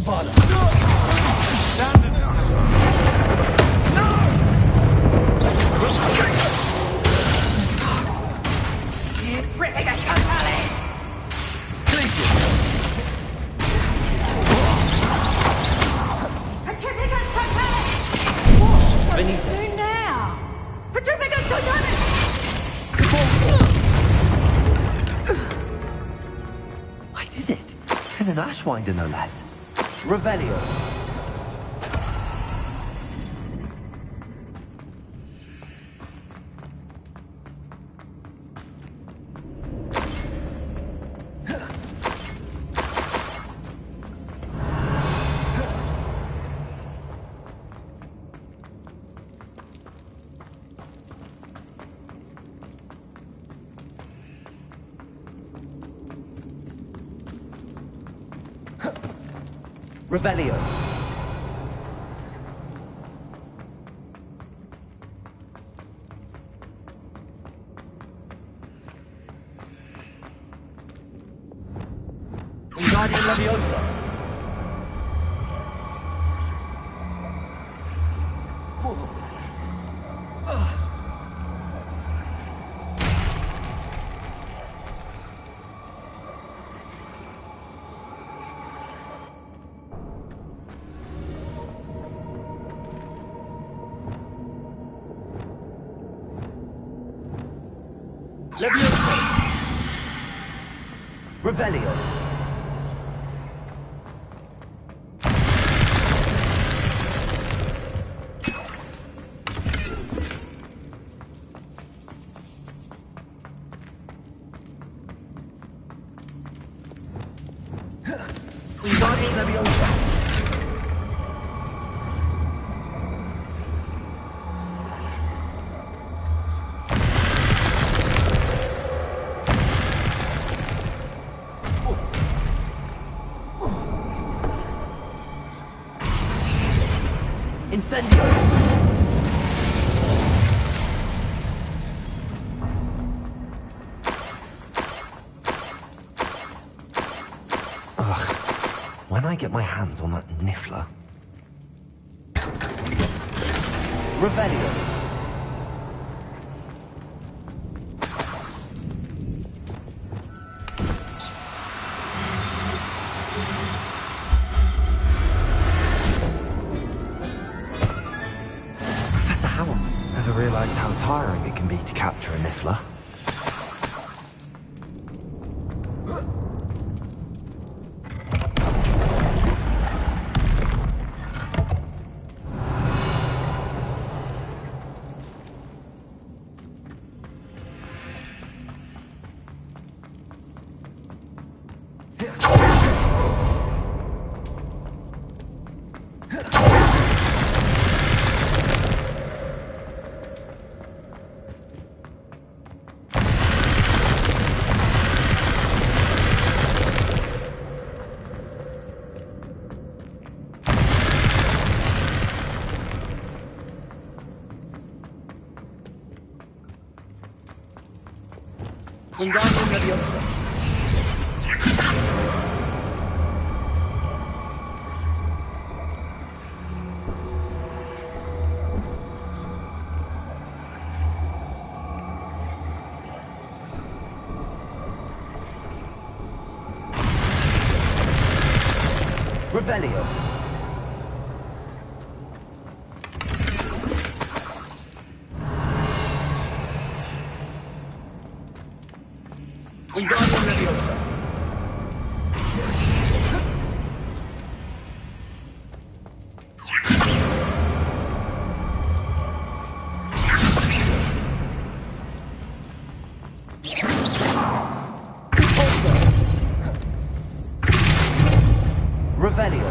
did it! And an Ashwinder, no less. Revelio. Revelio. Wingardium Leviosa. Leviosa. Revelio. Wingardium Leviosa. Incendio. Ugh. When I get my hands on that niffler. Revelio. Professor Howell. Never realized how tiring it can be to capture a niffler. Wingardium Leviosa. Revelio. Wingardium Leviosa. Revelio.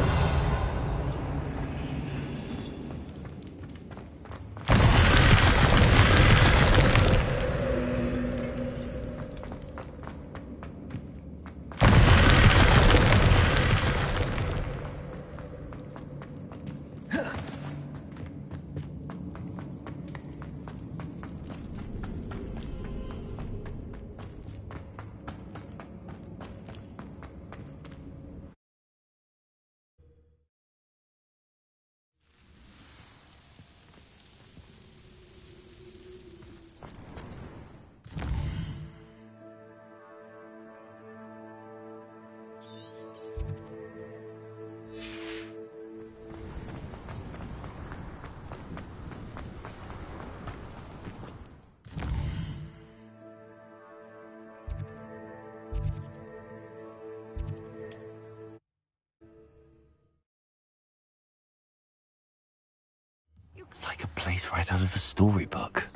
It's like a place right out of a storybook.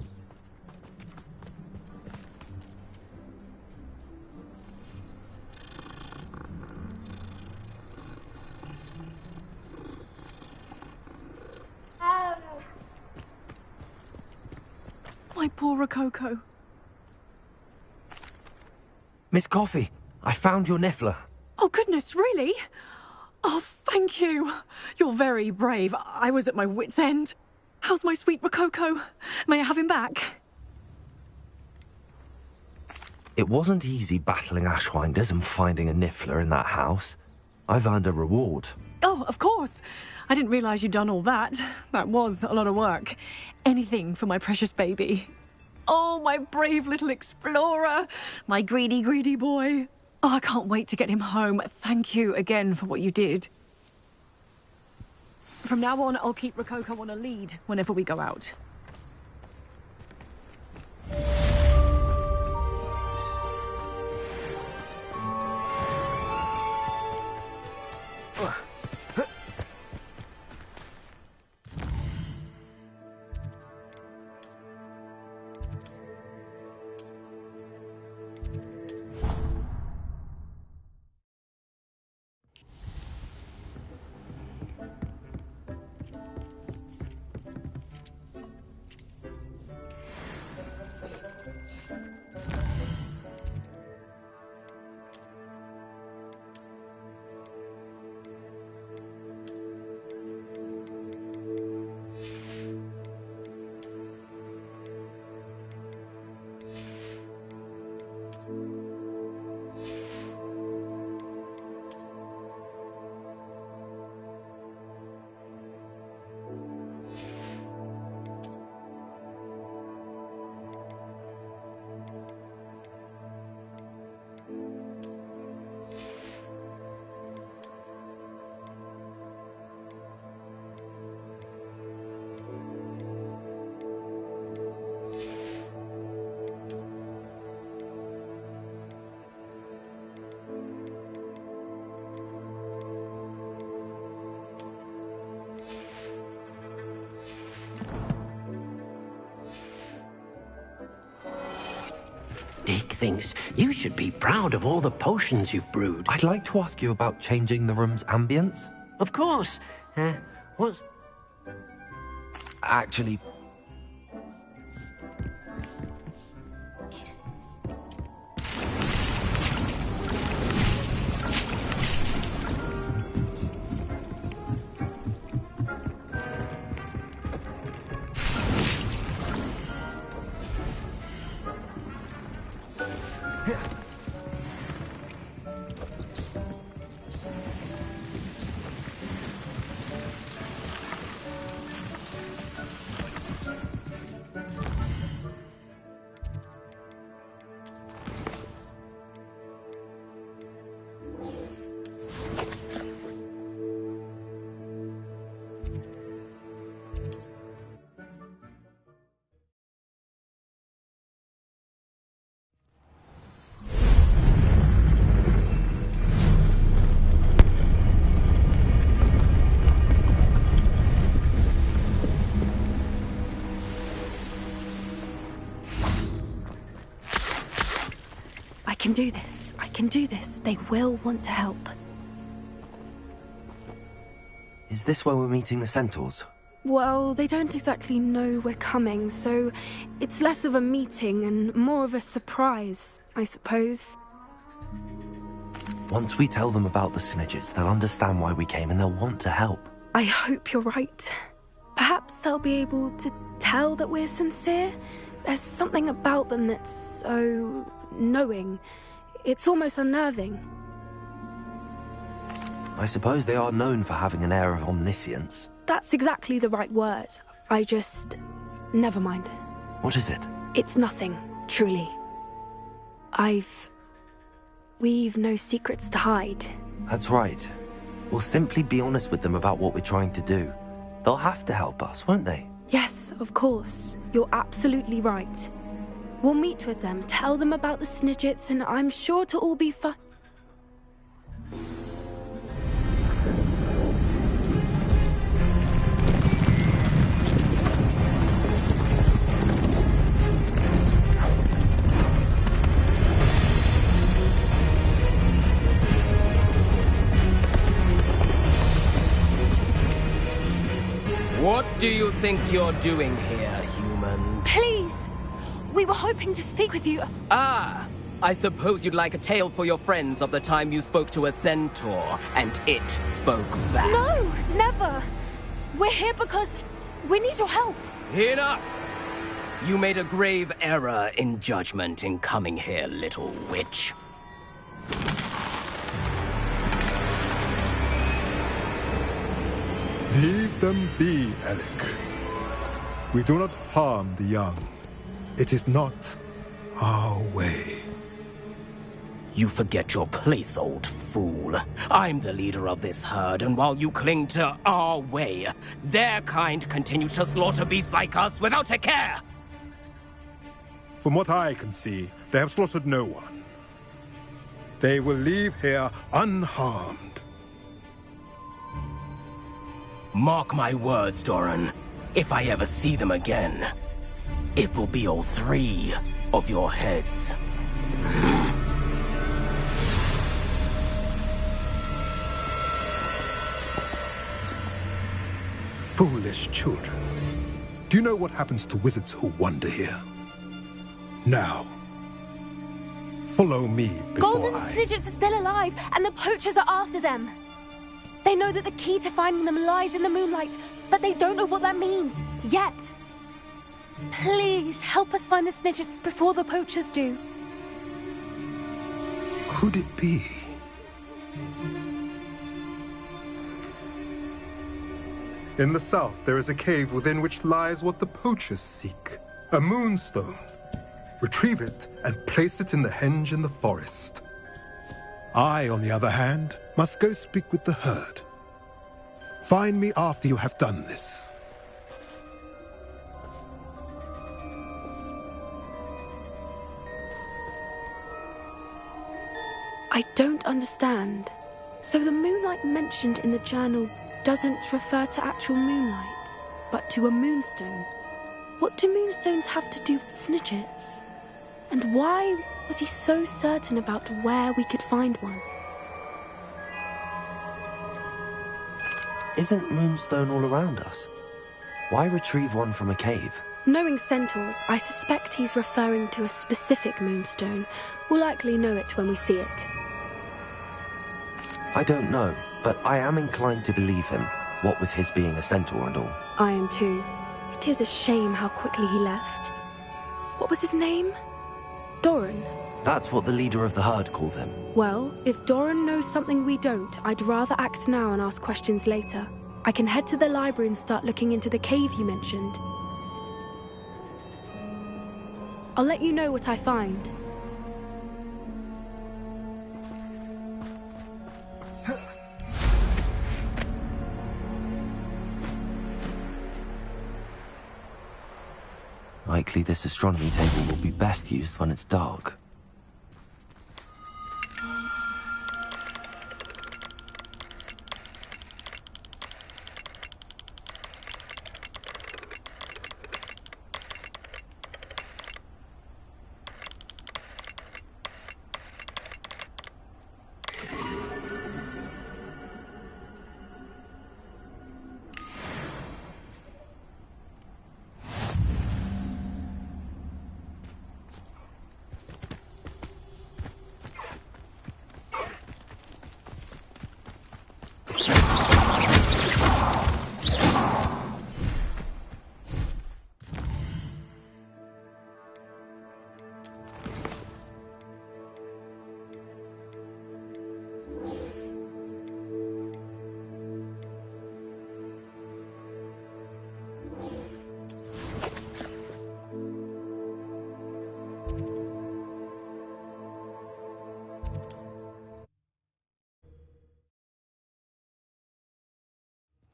My poor Rococo. Miss Coffee, I found your niffler. Oh, goodness, really? Oh, thank you. You're very brave. I was at my wit's end. How's my sweet Rococo? May I have him back? It wasn't easy battling Ashwinders and finding a niffler in that house. I've earned a reward. Oh, of course. I didn't realise you'd done all that. That was a lot of work. Anything for my precious baby. Oh, my brave little explorer. My greedy, greedy boy. Oh, I can't wait to get him home. Thank you again for what you did. From now on, I'll keep Rococo on a lead whenever we go out. Dick thinks you should be proud of all the potions you've brewed. I'd like to ask you about changing the room's ambience. Of course. What's... Actually... I can do this. I can do this. They will want to help. Is this where we're meeting the centaurs? Well, they don't exactly know we're coming, so it's less of a meeting and more of a surprise, I suppose. Once we tell them about the Snidgets, they'll understand why we came and they'll want to help. I hope you're right. Perhaps they'll be able to tell that we're sincere. There's something about them that's so knowing. It's almost unnerving. I suppose they are known for having an air of omniscience. That's exactly the right word. I just... never mind. What is it? It's nothing, truly. We've no secrets to hide. That's right. We'll simply be honest with them about what we're trying to do. They'll have to help us, won't they? Yes, of course. You're absolutely right. We'll meet with them, tell them about the Snidgets, and I'm sure to all be fine. do you think you're doing here, humans? Please! We were hoping to speak with you. Ah! I suppose you'd like a tale for your friends of the time you spoke to a centaur, and it spoke back. No! Never! We're here because we need your help. Enough! You made a grave error in judgment in coming here, little witch. Leave them be, Alec. We do not harm the young. It is not our way. You forget your place, old fool. I'm the leader of this herd, and while you cling to our way, their kind continue to slaughter beasts like us without a care! From what I can see, they have slaughtered no one. They will leave here unharmed. Mark my words, Doran. If I ever see them again, it will be all 3 of your heads. Foolish children. Do you know what happens to wizards who wander here? Now, follow me before Golden Snidgets are still alive, and the poachers are after them. They know that the key to finding them lies in the moonlight, but they don't know what that means, yet. Please, help us find the Snidgets before the poachers do. Could it be? In the south, there is a cave within which lies what the poachers seek. A moonstone. Retrieve it and place it in the henge in the forest. I, on the other hand, must go speak with the herd. Find me after you have done this. I don't understand. So the moonlight mentioned in the journal doesn't refer to actual moonlight, but to a moonstone. What do moonstones have to do with Snidgets? And why was he so certain about where we could find one? Isn't Moonstone all around us? Why retrieve one from a cave? Knowing centaurs, I suspect he's referring to a specific moonstone. We'll likely know it when we see it. I don't know, but I am inclined to believe him, what with his being a centaur and all. I am too. It is a shame how quickly he left. What was his name? Doran. That's what the leader of the herd called him. Well, if Doran knows something we don't, I'd rather act now and ask questions later. I can head to the library and start looking into the cave you mentioned. I'll let you know what I find. Likely this astronomy table will be best used when it's dark.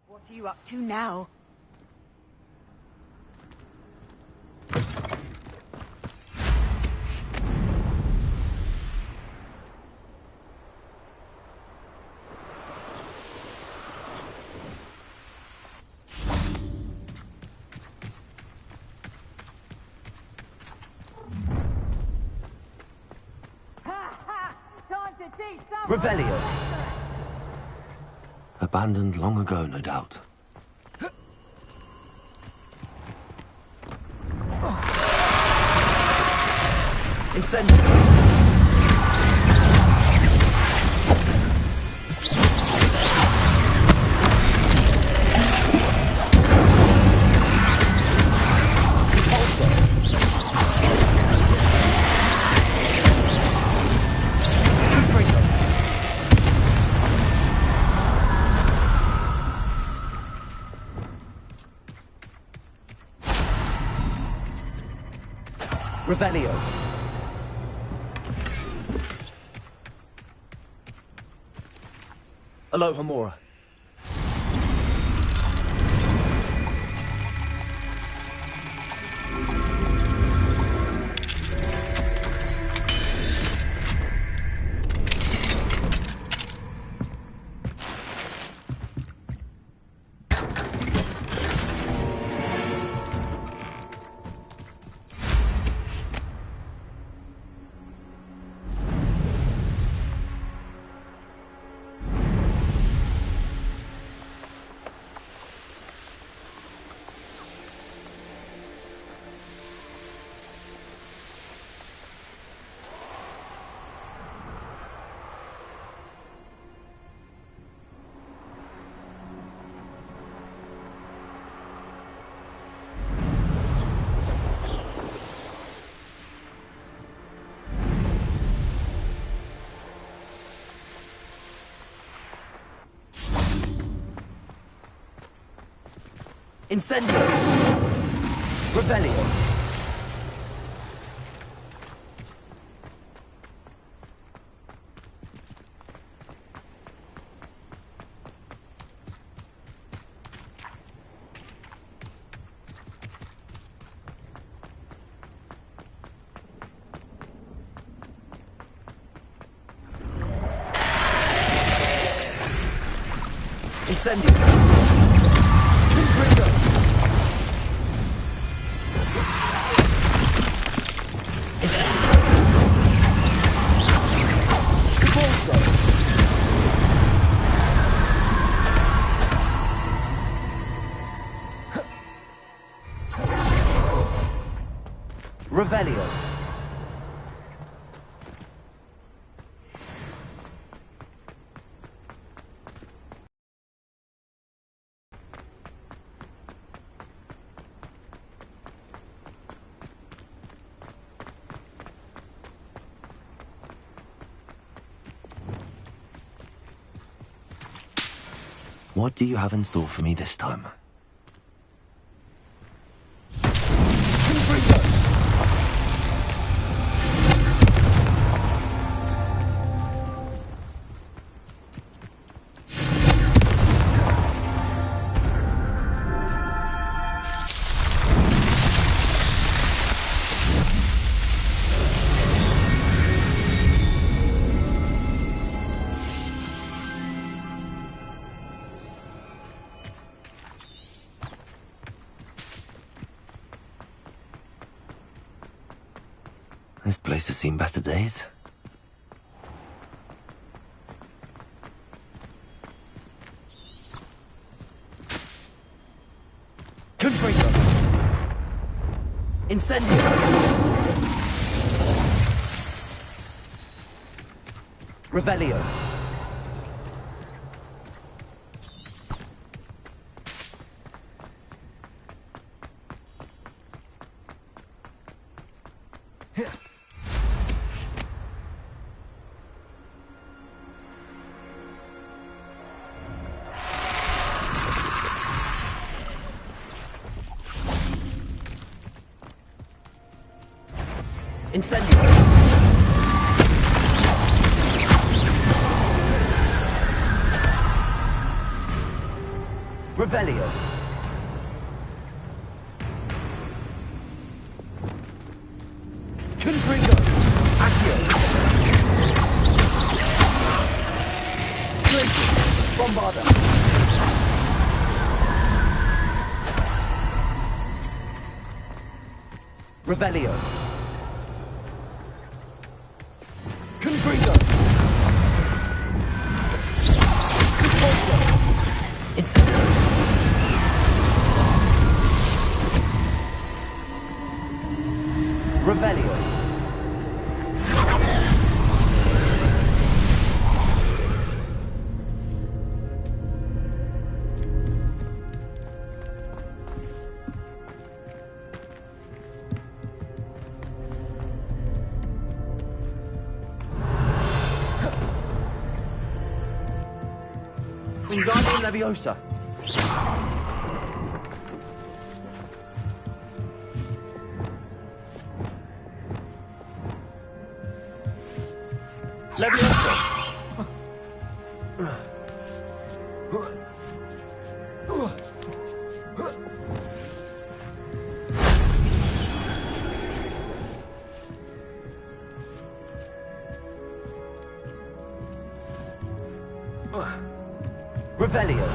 What are you up to now? Revelio! Abandoned long ago, no doubt. Incendio! Revelio. Aloha Mora. Incendio! Revelio! Incendio! Revelio. What do you have in store for me this time? This place has seen better days. Confringo! Incendio! Revelio! Incendio! Revelio! Confringo! Accio! Clinton! Bombarda! Revelio! Confringo! Incendio! Revelio! Wingardium Leviosa. Leviosa. Revelio.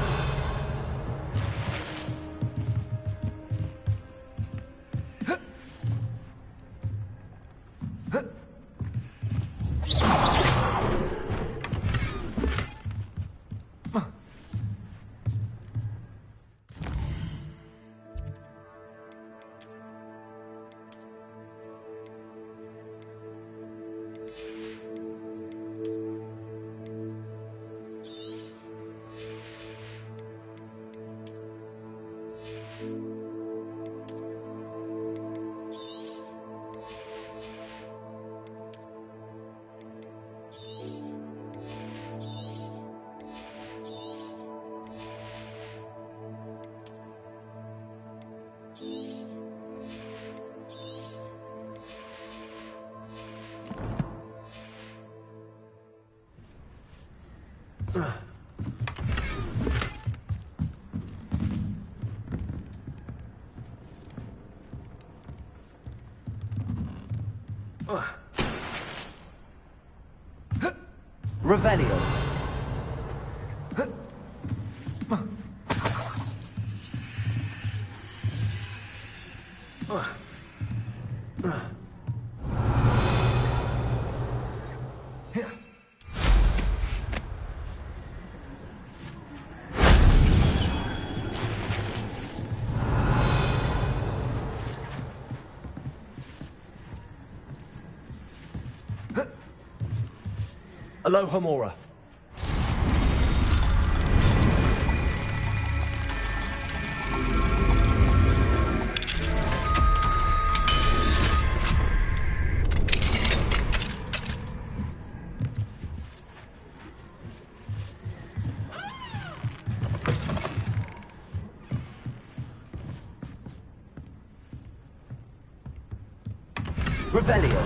Revelio. Aloha Mora. Revelio.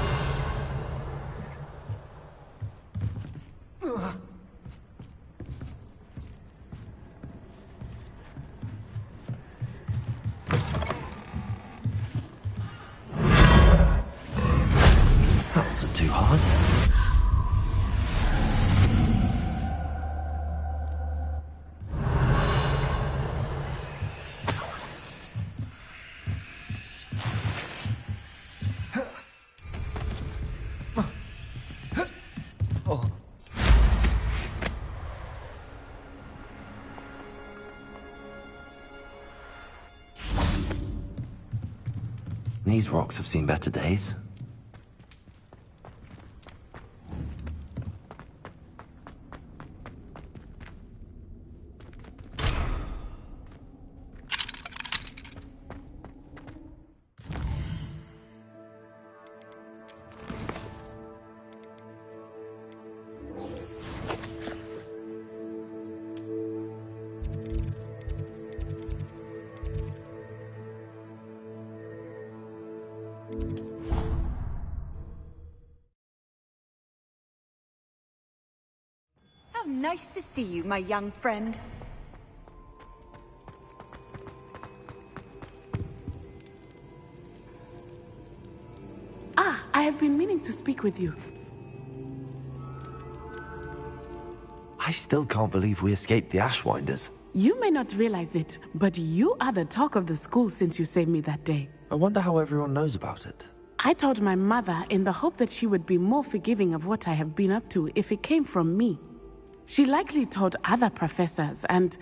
That wasn't too hard. These rocks have seen better days. How nice to see you, my young friend. Ah, I have been meaning to speak with you. I still can't believe we escaped the Ashwinders. You may not realize it, but you are the talk of the school since you saved me that day. I wonder how everyone knows about it. I told my mother in the hope that she would be more forgiving of what I have been up to if it came from me. She likely told other professors, and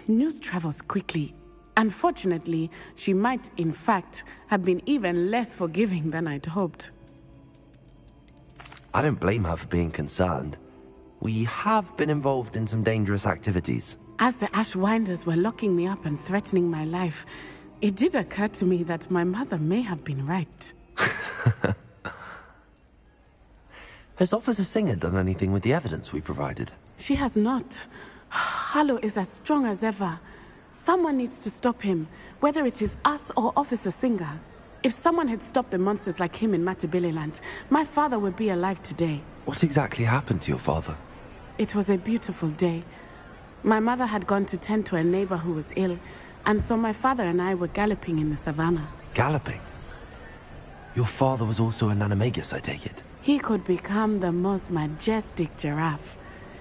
news travels quickly. Unfortunately, she might, in fact, have been even less forgiving than I'd hoped. I don't blame her for being concerned. We have been involved in some dangerous activities. As the Ashwinders were locking me up and threatening my life, it did occur to me that my mother may have been right. Has Officer Singer done anything with the evidence we provided? She has not. Harlow is as strong as ever. Someone needs to stop him, whether it is us or Officer Singer. If someone had stopped the monsters like him in Matabeleland, my father would be alive today. What exactly happened to your father? It was a beautiful day. My mother had gone to tend to a neighbor who was ill, and so my father and I were galloping in the savannah. Galloping? Your father was also an animagus, I take it? He could become the most majestic giraffe,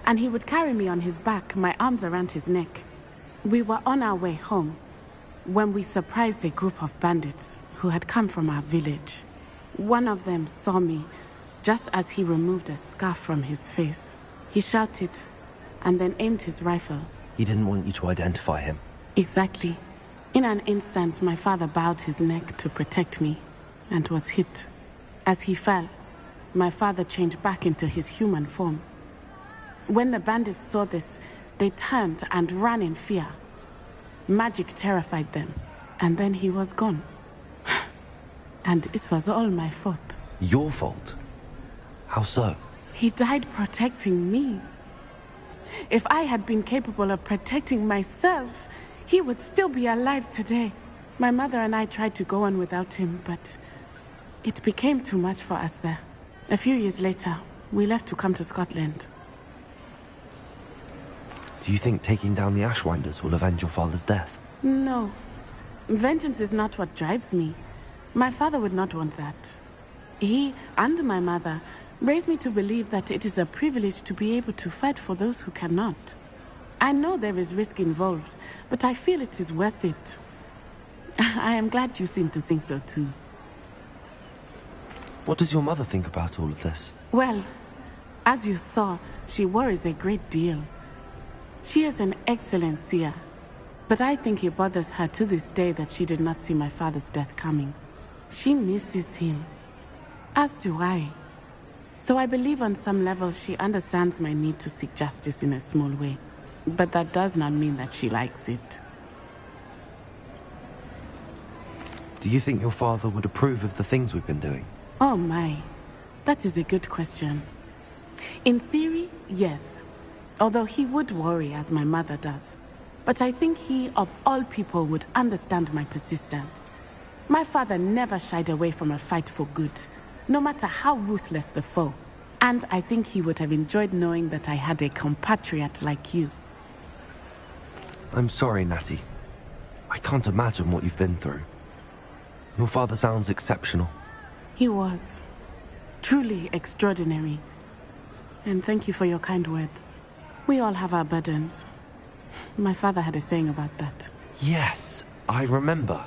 and he would carry me on his back, my arms around his neck. We were on our way home when we surprised a group of bandits who had come from our village. One of them saw me just as he removed a scarf from his face. He shouted and then aimed his rifle. He didn't want you to identify him. Exactly. In an instant, my father bowed his neck to protect me and was hit. As he fell, my father changed back into his human form. When the bandits saw this, they turned and ran in fear. Magic terrified them, and then he was gone. And it was all my fault. Your fault? How so? He died protecting me. If I had been capable of protecting myself, he would still be alive today. My mother and I tried to go on without him, but it became too much for us there. A few years later, we left to come to Scotland. Do you think taking down the Ashwinders will avenge your father's death? No. Vengeance is not what drives me. My father would not want that. He and my mother raised me to believe that it is a privilege to be able to fight for those who cannot. I know there is risk involved, but I feel it is worth it. I am glad you seem to think so too. What does your mother think about all of this? Well, as you saw, she worries a great deal. She is an excellent seer, but I think it bothers her to this day that she did not see my father's death coming. She misses him, as do I. So I believe on some level she understands my need to seek justice in a small way, but that does not mean that she likes it. Do you think your father would approve of the things we've been doing? Oh my, that is a good question. In theory, yes. Although he would worry as my mother does. But I think he, of all people, would understand my persistence. My father never shied away from a fight for good, no matter how ruthless the foe. And I think he would have enjoyed knowing that I had a compatriot like you. I'm sorry, Natty. I can't imagine what you've been through. Your father sounds exceptional. He was. Truly extraordinary. And thank you for your kind words. We all have our burdens. My father had a saying about that. Yes, I remember.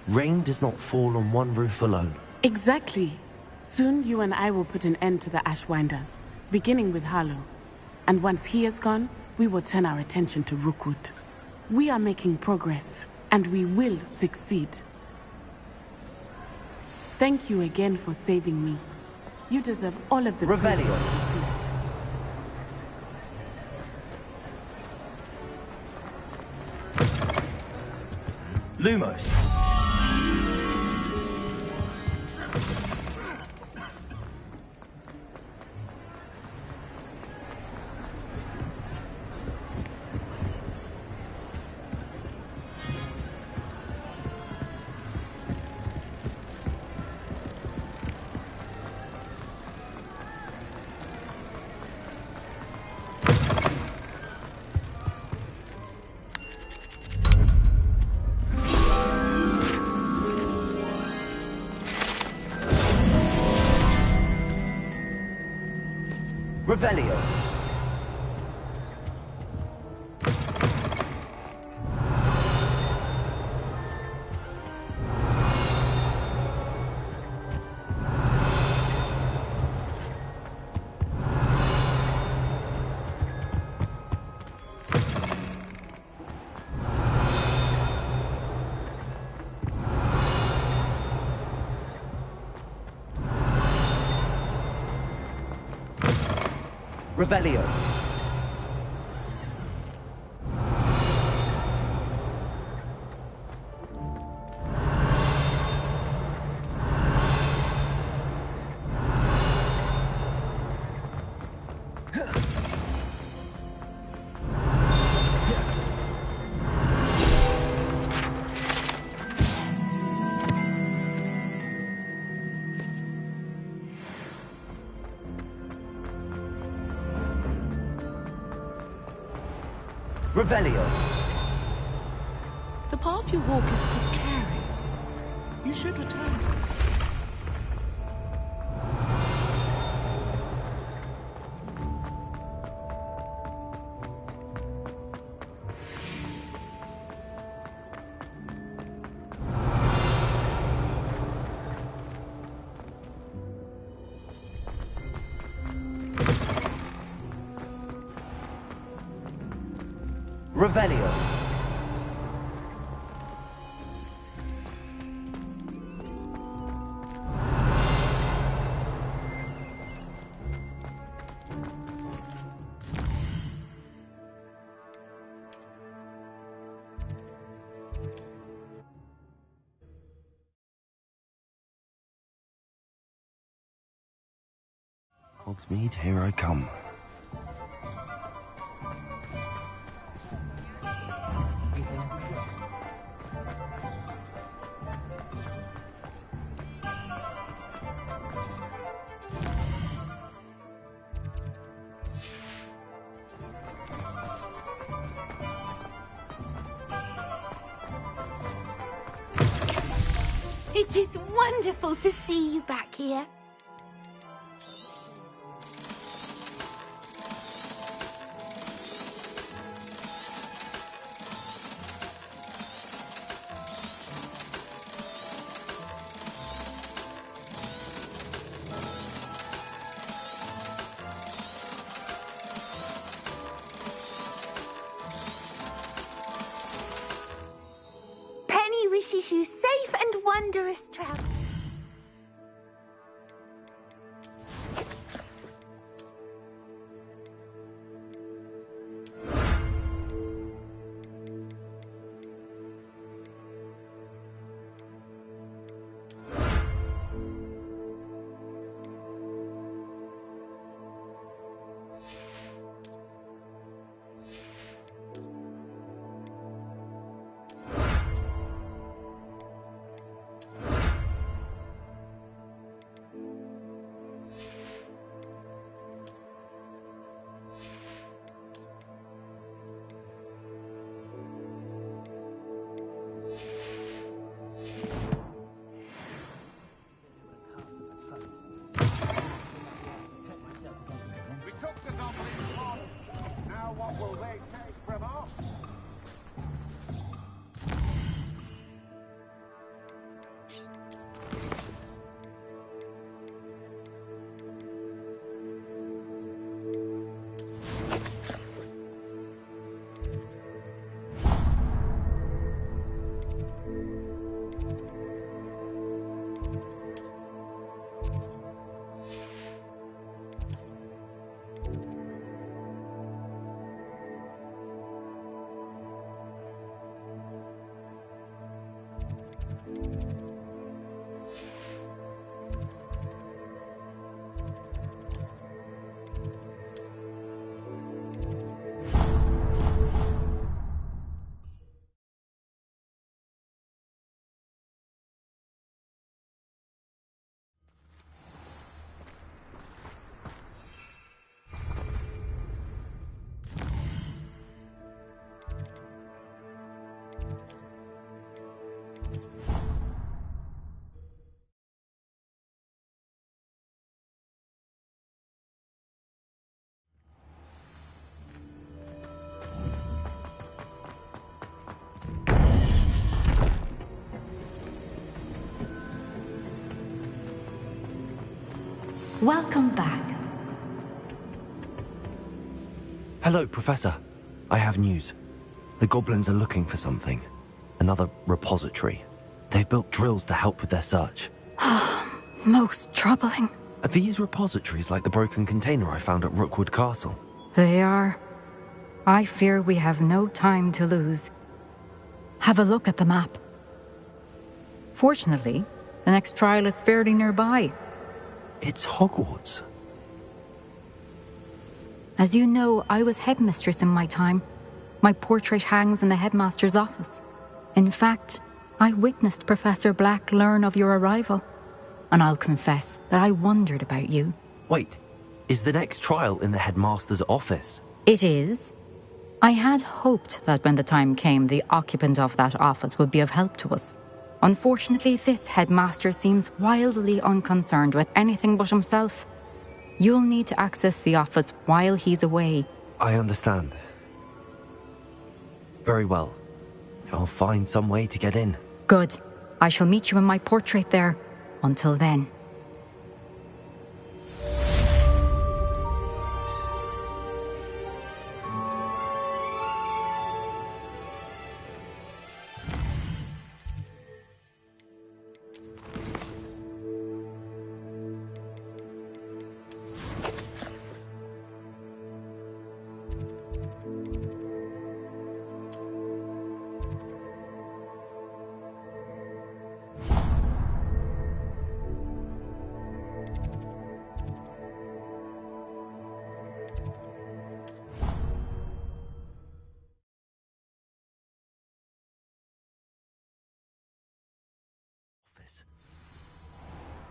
Rain does not fall on one roof alone. Exactly. Soon you and I will put an end to the Ashwinders, beginning with Harlow. And once he is gone, we will turn our attention to Rookwood. We are making progress, and we will succeed. Thank you again for saving me. You deserve all of the praise you received. Lumos. Revelio. Revelio. Revelio. The path you walk is precarious. You should return to it. Revelio. Hogsmeade, here I come. It is wonderful to see you back here. Penny wishes you safe and wondrous travel. Welcome back. Hello, Professor. I have news. The goblins are looking for something. Another repository. They've built drills to help with their search. Most troubling. Are these repositories like the broken container I found at Rookwood Castle? They are. I fear we have no time to lose. Have a look at the map. Fortunately, the next trial is fairly nearby. It's Hogwarts. As you know, I was headmistress in my time. My portrait hangs in the headmaster's office. In fact, I witnessed Professor Black learn of your arrival. And I'll confess that I wondered about you. Wait, is the next trial in the headmaster's office? It is. I had hoped that when the time came, the occupant of that office would be of help to us. Unfortunately, this headmaster seems wildly unconcerned with anything but himself. You'll need to access the office while he's away. I understand. Very well. I'll find some way to get in. Good. I shall meet you in my portrait there. Until then.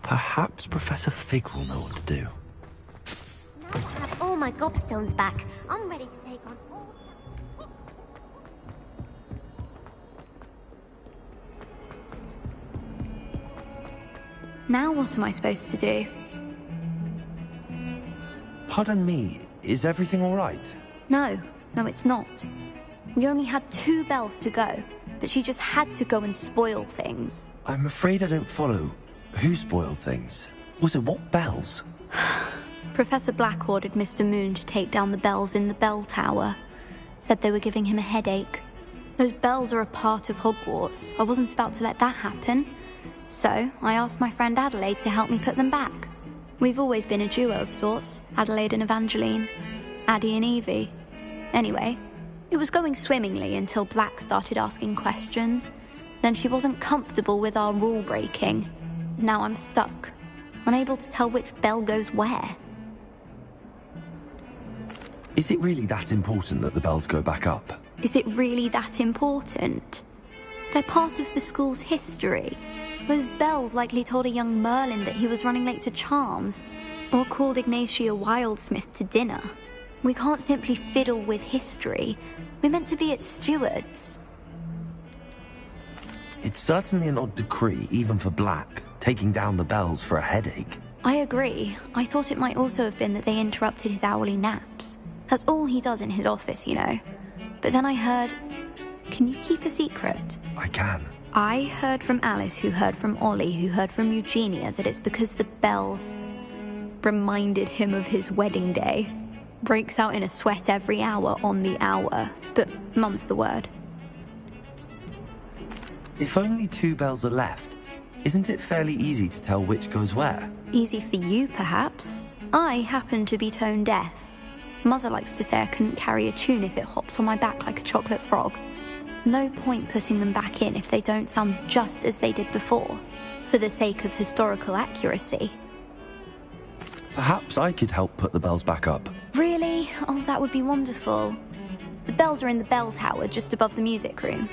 Perhaps Professor Fig will know what to do. Now I have all my gobstones back. I'm ready to take on all... Now what am I supposed to do? Pardon me, is everything all right? No, it's not. We only had 2 bells to go, but she just had to go and spoil things. I'm afraid I don't follow. Who spoiled things? Also, what bells? Professor Black ordered Mr. Moon to take down the bells in the bell tower. Said they were giving him a headache. Those bells are a part of Hogwarts. I wasn't about to let that happen. So, I asked my friend Adelaide to help me put them back. We've always been a duo of sorts, Adelaide and Evangeline. Addie and Evie. Anyway, it was going swimmingly until Black started asking questions. Then she wasn't comfortable with our rule breaking. Now I'm stuck, unable to tell which bell goes where. Is it really that important that the bells go back up? Is it really that important? They're part of the school's history. Those bells likely told a young Merlin that he was running late to charms, or called Ignatia Wildsmith to dinner. We can't simply fiddle with history. We're meant to be its stewards. It's certainly an odd decree, even for Black, taking down the bells for a headache. I agree. I thought it might also have been that they interrupted his hourly naps. That's all he does in his office, you know. But then I heard... Can you keep a secret? I can. I heard from Alice, who heard from Ollie, who heard from Eugenia, that it's because the bells reminded him of his wedding day. Breaks out in a sweat every hour on the hour. But mum's the word. If only 2 bells are left, isn't it fairly easy to tell which goes where? Easy for you, perhaps. I happen to be tone deaf. Mother likes to say I couldn't carry a tune if it hopped on my back like a chocolate frog. No point putting them back in if they don't sound just as they did before, for the sake of historical accuracy. Perhaps I could help put the bells back up. Really? Oh, that would be wonderful. The bells are in the bell tower just above the music room.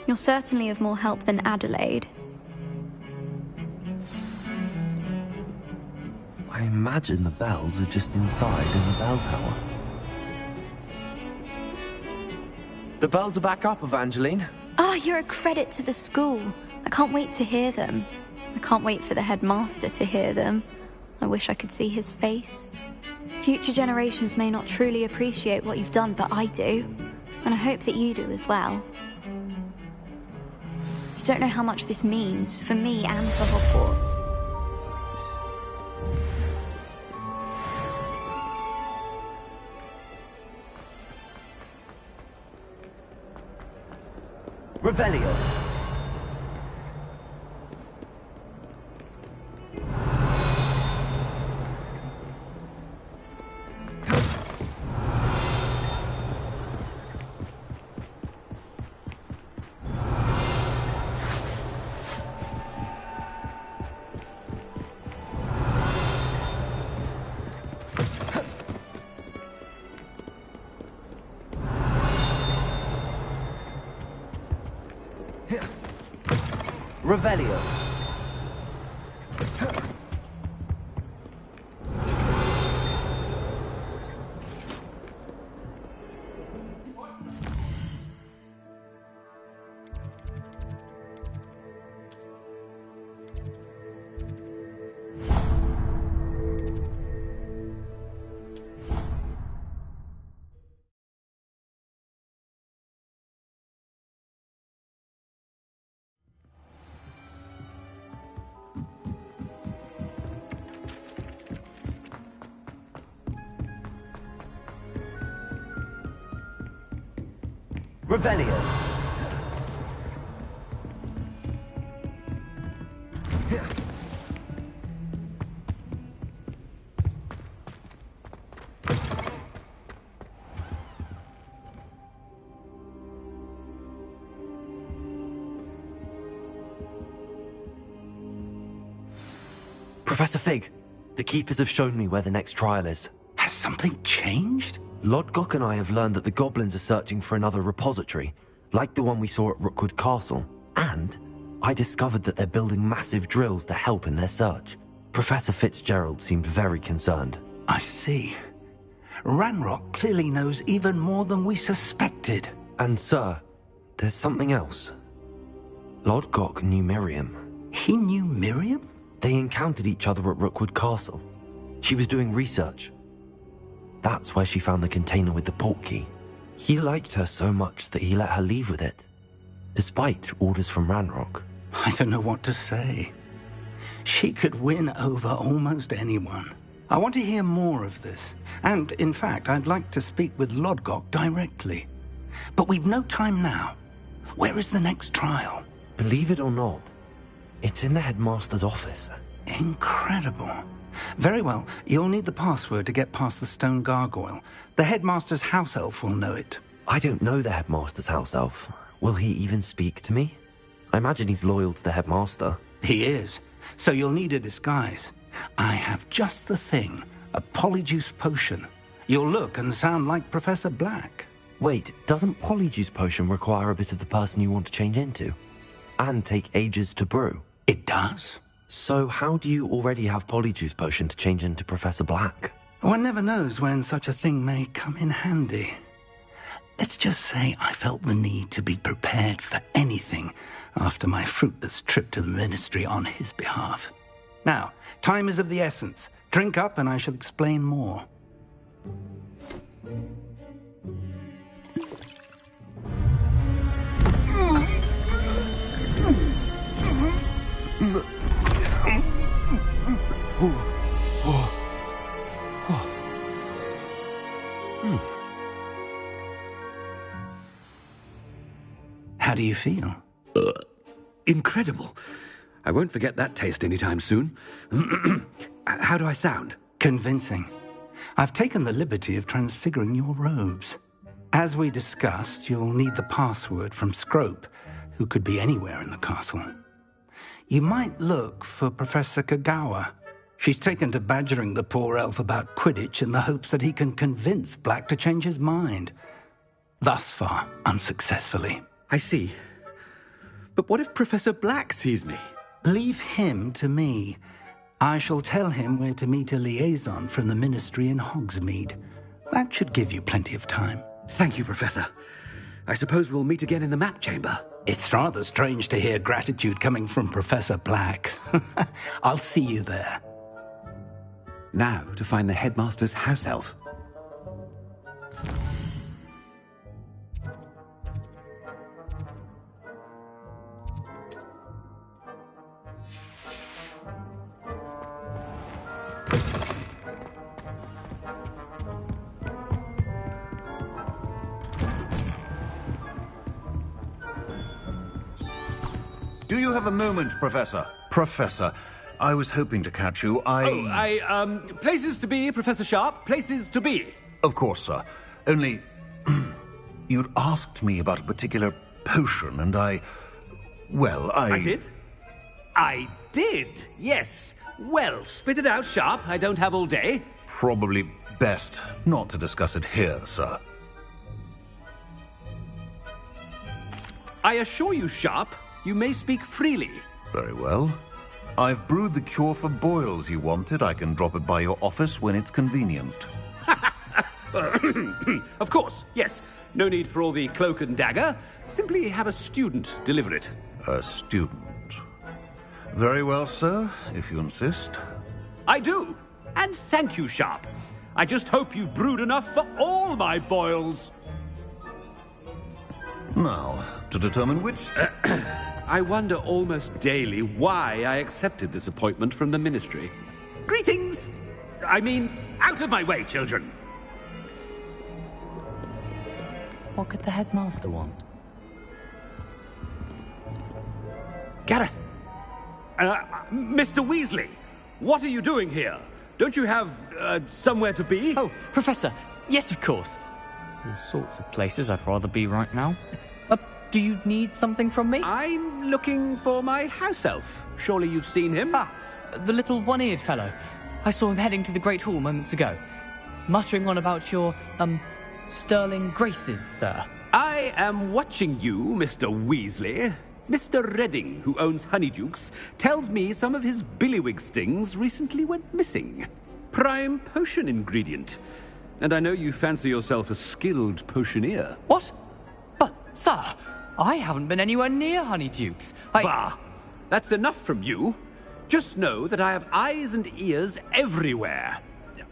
You're certainly of more help than Adelaide. I imagine the bells are just inside in the bell tower. The bells are back up, Evangeline. Ah, you're a credit to the school. I can't wait to hear them. I can't wait for the headmaster to hear them. I wish I could see his face. Future generations may not truly appreciate what you've done, but I do. And I hope that you do as well. You don't know how much this means for me and for Hogwarts. Revelio. Revelio. Revelio. Professor Fig, the Keepers have shown me where the next trial is. Has something changed? Lodgok and I have learned that the goblins are searching for another repository, like the one we saw at Rookwood Castle. And I discovered that they're building massive drills to help in their search. Professor Fitzgerald seemed very concerned. I see. Ranrock clearly knows even more than we suspected. And sir, there's something else. Lodgok knew Miriam. He knew Miriam? They encountered each other at Rookwood Castle. She was doing research. That's where she found the container with the port key. He liked her so much that he let her leave with it, despite orders from Ranrock. I don't know what to say. She could win over almost anyone. I want to hear more of this. And, in fact, I'd like to speak with Lodgok directly. But we've no time now. Where is the next trial? Believe it or not, it's in the headmaster's office. Incredible. Very well. You'll need the password to get past the stone gargoyle. The headmaster's house elf will know it. I don't know the headmaster's house elf. Will he even speak to me? I imagine he's loyal to the headmaster. He is. So you'll need a disguise. I have just the thing. A polyjuice potion. You'll look and sound like Professor Black. Wait, doesn't polyjuice potion require a bit of the person you want to change into? And take ages to brew? It does. So how do you already have polyjuice potion to change into Professor Black? One never knows when such a thing may come in handy. Let's just say I felt the need to be prepared for anything after my fruitless trip to the Ministry on his behalf. Now, time is of the essence. Drink up and I shall explain more. How do you feel? Incredible. I won't forget that taste anytime soon. How do I sound? Convincing. I've taken the liberty of transfiguring your robes. As we discussed, you'll need the password from Scrope, who could be anywhere in the castle. You might look for Professor Kagawa. She's taken to badgering the poor elf about Quidditch in the hopes that he can convince Black to change his mind. Thus far, unsuccessfully. I see. But what if Professor Black sees me? Leave him to me. I shall tell him where to meet a liaison from the Ministry in Hogsmeade. That should give you plenty of time. Thank you, Professor. I suppose we'll meet again in the map chamber. It's rather strange to hear gratitude coming from Professor Black. I'll see you there. Now to find the headmaster's house elf. Do you have a moment, Professor? Professor, I was hoping to catch you. Places to be, Professor Sharp. Places to be. Of course, sir. Only, you'd asked me about a particular potion, and I did? I did, yes. Well, spit it out, Sharp. I don't have all day. Probably best not to discuss it here, sir. I assure you, Sharp, you may speak freely. Very well. I've brewed the cure for boils you wanted. I can drop it by your office when it's convenient. Of course, yes. No need for all the cloak and dagger. Simply have a student deliver it. A student? Very well, sir, if you insist. I do. And thank you, Sharp. I just hope you've brewed enough for all my boils. Now, to determine which... I wonder almost daily why I accepted this appointment from the Ministry. Greetings! I mean, out of my way, children! What could the headmaster want? Gareth! Mr. Weasley! What are you doing here? Don't you have, somewhere to be? Oh, Professor! Yes, of course. All sorts of places I'd rather be right now. Do you need something from me? I'm looking for my house elf. Surely you've seen him? Ah, the little one-eared fellow. I saw him heading to the Great Hall moments ago. Muttering on about your, sterling graces, sir. I am watching you, Mr. Weasley. Mr. Redding, who owns Honeydukes, tells me some of his billywig stings recently went missing. Prime potion ingredient. And I know you fancy yourself a skilled potioneer. What? But, sir, I haven't been anywhere near Honeydukes. Bah! That's enough from you. Just know that I have eyes and ears everywhere.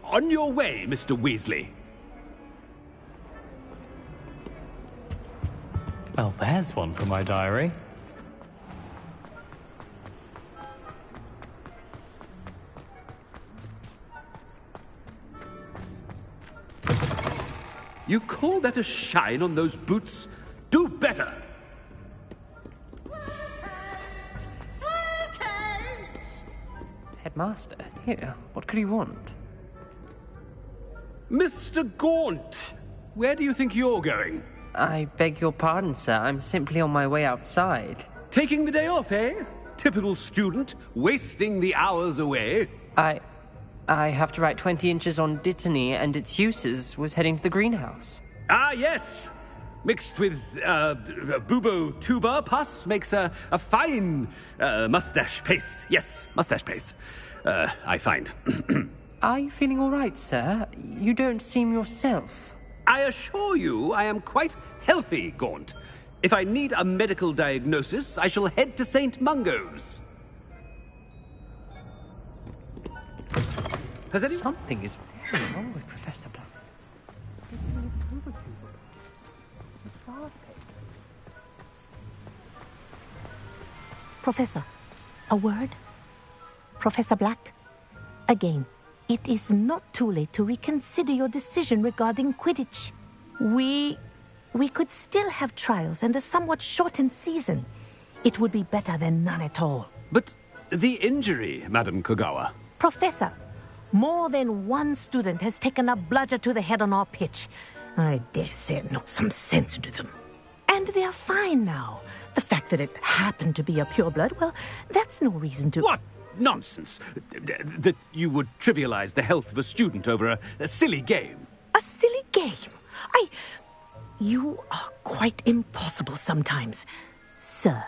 On your way, Mr. Weasley. Well, there's one for my diary. You call that a shine on those boots? Do better! Headmaster, here, what could he want? Mr. Gaunt! Where do you think you're going? I beg your pardon, sir. I'm simply on my way outside. Taking the day off, eh? Typical student, wasting the hours away. I have to write 20 inches on Dittany and its uses, was heading to the greenhouse. Ah, yes! Mixed with, bubo tuber pus makes a fine, mustache paste. Yes, mustache paste. I find. Are you feeling all right, sir? You don't seem yourself. I assure you I am quite healthy, Gaunt. If I need a medical diagnosis, I shall head to St. Mungo's. Has any... Something is very wrong with Professor Black. Professor, a word? Professor Black, again, it is not too late to reconsider your decision regarding Quidditch. We could still have trials and a somewhat shortened season. It would be better than none at all. But the injury, Madam Kogawa. Professor, more than one student has taken a bludger to the head on our pitch. I dare say it knocked some sense into them. And they're fine now. The fact that it happened to be a pureblood, well, that's no reason to... What nonsense! That you would trivialize the health of a student over a silly game. A silly game? You are quite impossible sometimes. Sir,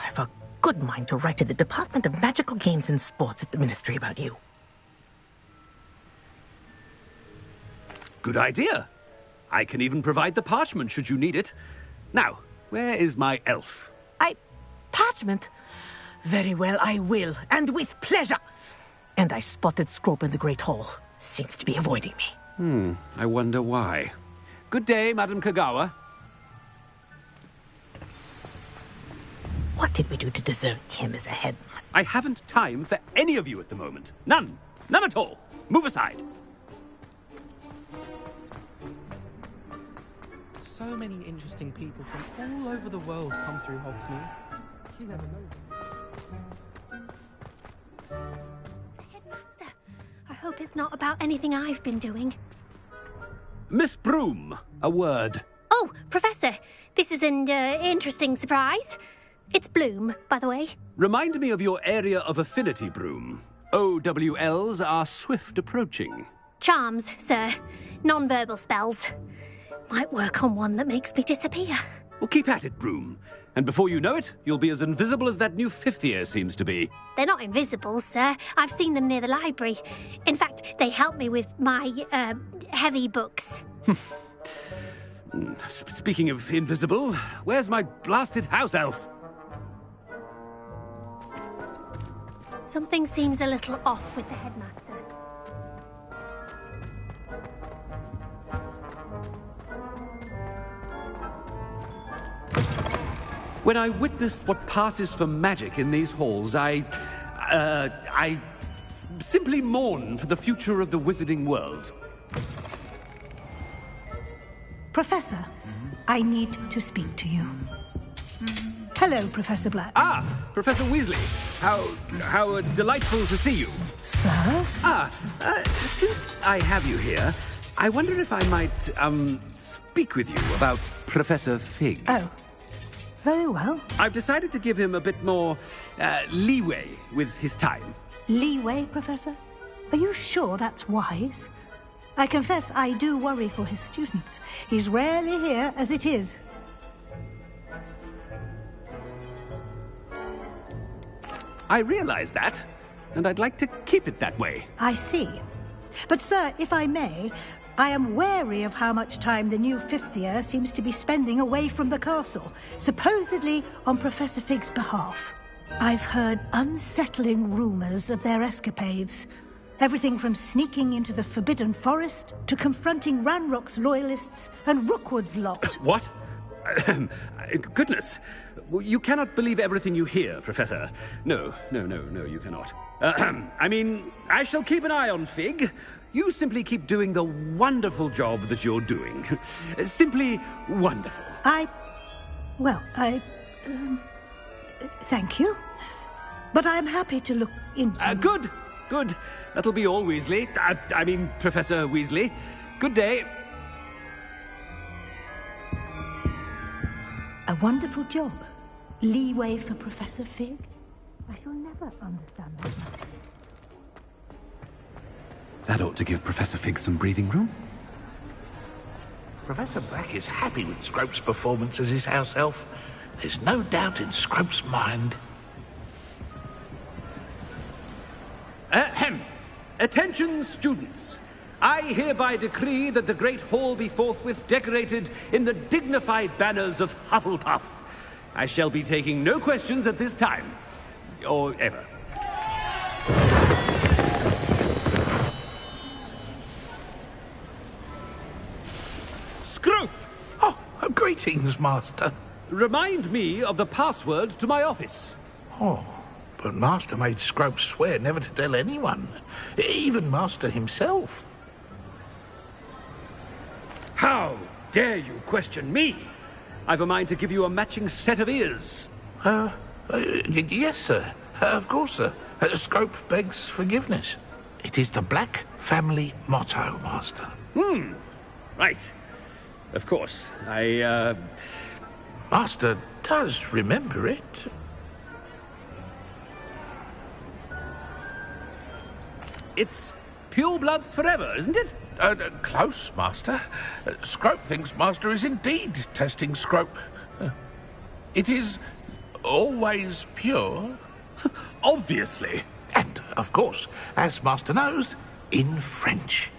I've a good mind to write to the Department of Magical Games and Sports at the Ministry about you. Good idea. I can even provide the parchment should you need it. Now, where is my elf? Parchment? Very well, I will, and with pleasure. And I spotted Scrope in the Great Hall. Seems to be avoiding me. I wonder why. Good day, Madam Kogawa. What did we do to deserve him as a headmaster? I haven't time for any of you at the moment. None. None at all. Move aside. So many interesting people from all over the world come through Hogsmeade. You never know. Headmaster, I hope it's not about anything I've been doing. Miss Broom, a word. Oh, Professor, this is an interesting surprise. It's Bloom, by the way. Remind me of your area of affinity, Broom. OWLs are swift approaching. Charms, sir. Non-verbal spells. Might work on one that makes me disappear. Well, keep at it, Broom. And before you know it, you'll be as invisible as that new fifth year seems to be. They're not invisible, sir. I've seen them near the library. In fact, they help me with my, heavy books. Speaking of invisible, where's my blasted house elf? Something seems a little off with the headmaster. When I witness what passes for magic in these halls, I simply mourn for the future of the wizarding world. Professor, I need to speak to you. Hello, Professor Black. Ah, Professor Weasley. How delightful to see you. Sir? Since I have you here, I wonder if I might, speak with you about Professor Fig. Oh, very well. I've decided to give him a bit more, leeway with his time. Leeway, Professor? Are you sure that's wise? I confess I do worry for his students. He's rarely here as it is. I realize that, and I'd like to keep it that way. I see. But, sir, if I may, I am wary of how much time the new fifth year seems to be spending away from the castle, supposedly on Professor Fig's behalf. I've heard unsettling rumors of their escapades. Everything from sneaking into the Forbidden Forest to confronting Ranrock's loyalists and Rookwood's lot. What? Goodness. You cannot believe everything you hear, Professor. No, you cannot. I mean, I shall keep an eye on Fig. You simply keep doing the wonderful job that you're doing. Simply wonderful. Thank you. But I'm happy to look into... Good. That'll be all, Weasley. I mean, Professor Weasley. Good day. A wonderful job. Leeway for Professor Fig? I shall never understand that. That ought to give Professor Fig some breathing room. Professor Black is happy with Scrope's performance as his house elf. There's no doubt in Scrope's mind. Attention, students. I hereby decree that the Great Hall be forthwith decorated in the dignified banners of Hufflepuff. I shall be taking no questions at this time. Or ever. Scrope! Oh, greetings, Master. Remind me of the password to my office. Oh, but Master made Scrope swear never to tell anyone. Even Master himself. How dare you question me? I've a mind to give you a matching set of ears. Yes, sir. Of course, sir. Scrope begs forgiveness. It is the Black family motto, Master. Right. Of course. Master does remember it. It's pure bloods forever, isn't it? Close, Master. Scrope thinks Master is indeed testing Scrope. It is always pure. Obviously. And, of course, as Master knows, in French.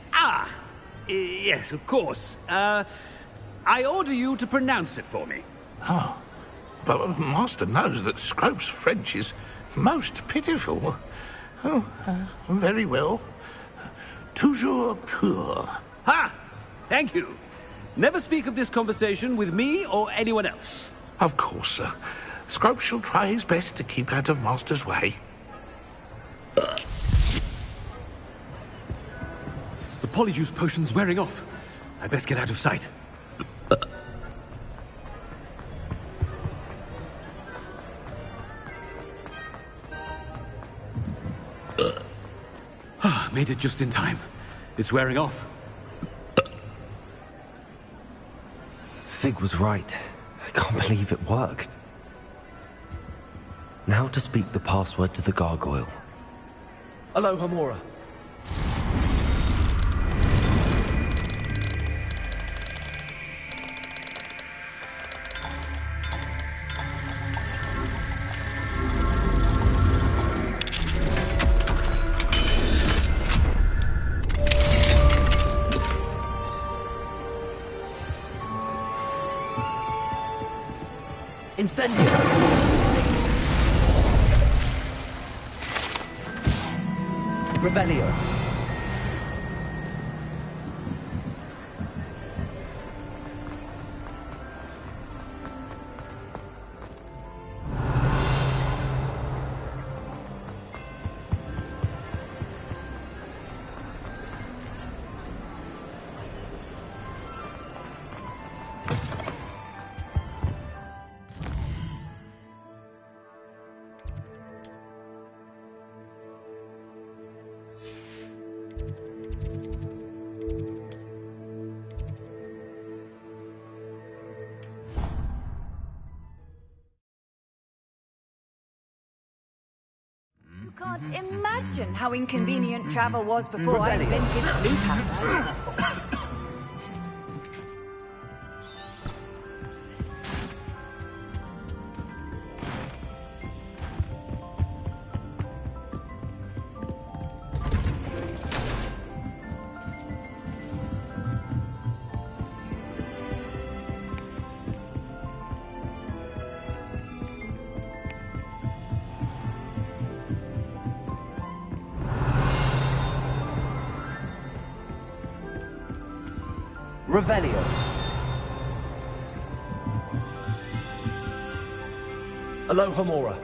Yes, of course. I order you to pronounce it for me. Oh, but Master knows that Scrope's French is most pitiful. Oh, very well. Toujours pur. Ha! Thank you. Never speak of this conversation with me or anyone else. Of course, sir. Scrope shall try his best to keep out of Master's way. The Polyjuice potion's wearing off. I best get out of sight. Made it just in time. It's wearing off. Fig was right. I can't believe it worked. Now to speak the password to the gargoyle. Aloha Mora. Incendio! Revelio. imagine how inconvenient travel was before I invented blue pepper. Revelio. Alohomora.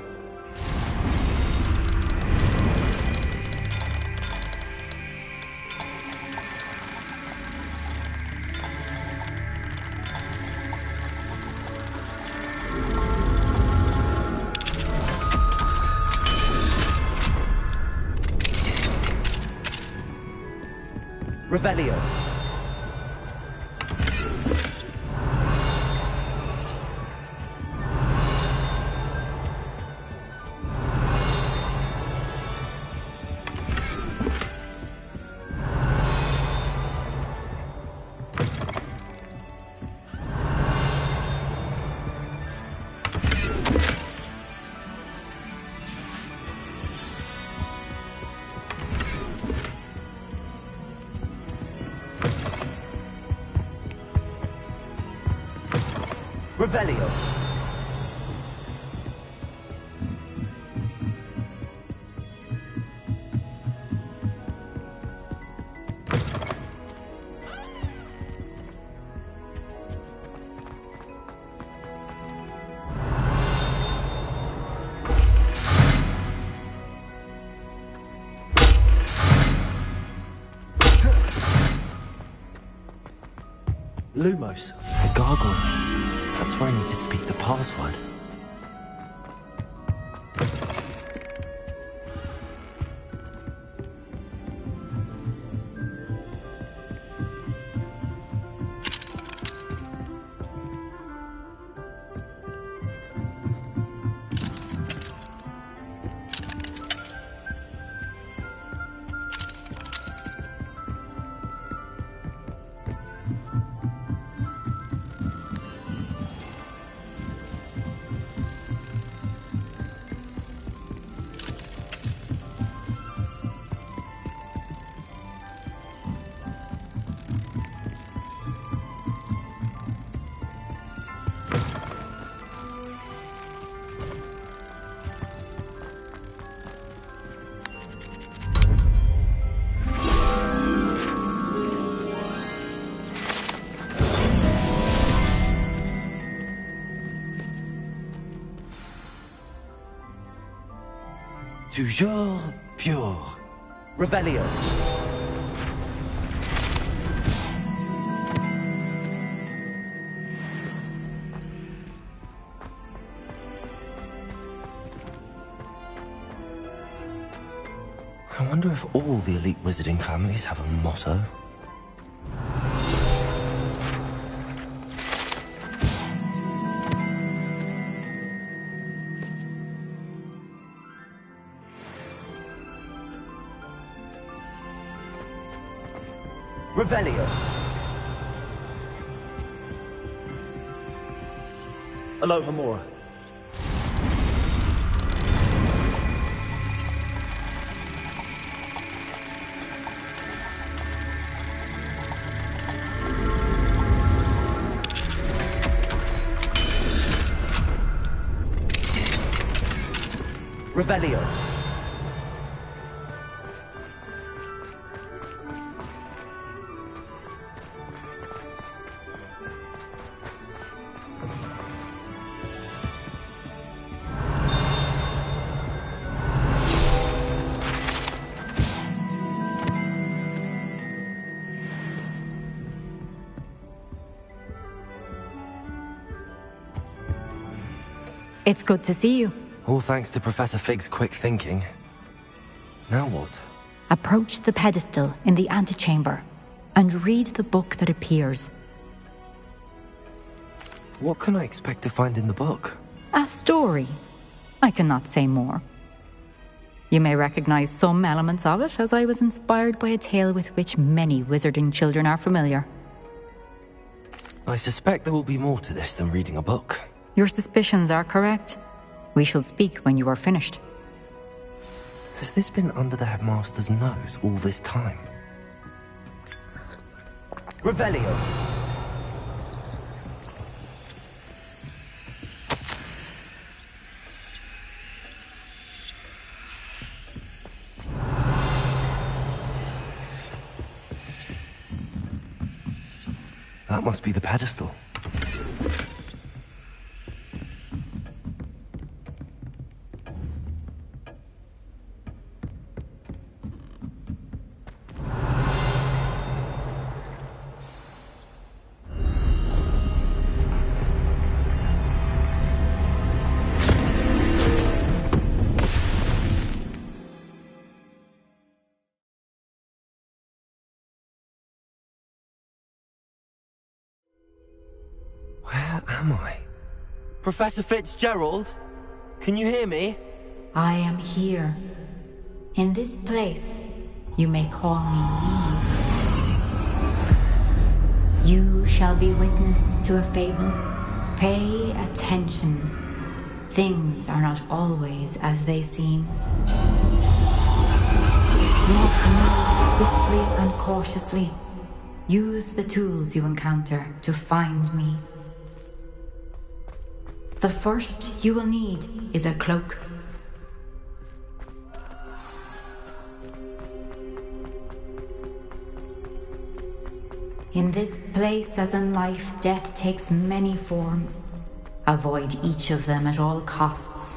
Revelio. Revelio. Lumos. The gargoyle. That's where I need to speak the password. Toujours pure. Revelio. I wonder if all the elite wizarding families have a motto. Revelio. Alohomora. Revelio. It's good to see you. All thanks to Professor Fig's quick thinking. Now what? Approach the pedestal in the antechamber and read the book that appears. What can I expect to find in the book? A story. I cannot say more. You may recognize some elements of it, as I was inspired by a tale with which many wizarding children are familiar. I suspect there will be more to this than reading a book. Your suspicions are correct. We shall speak when you are finished. Has this been under the headmaster's nose all this time? Revelio! That must be the pedestal. Where am I? Professor Fitzgerald? Can you hear me? I am here. In this place, you may call me Eve. You shall be witness to a fable. Pay attention. Things are not always as they seem. You must move swiftly and cautiously. Use the tools you encounter to find me. The first you will need is a cloak. In this place, as in life, death takes many forms. Avoid each of them at all costs.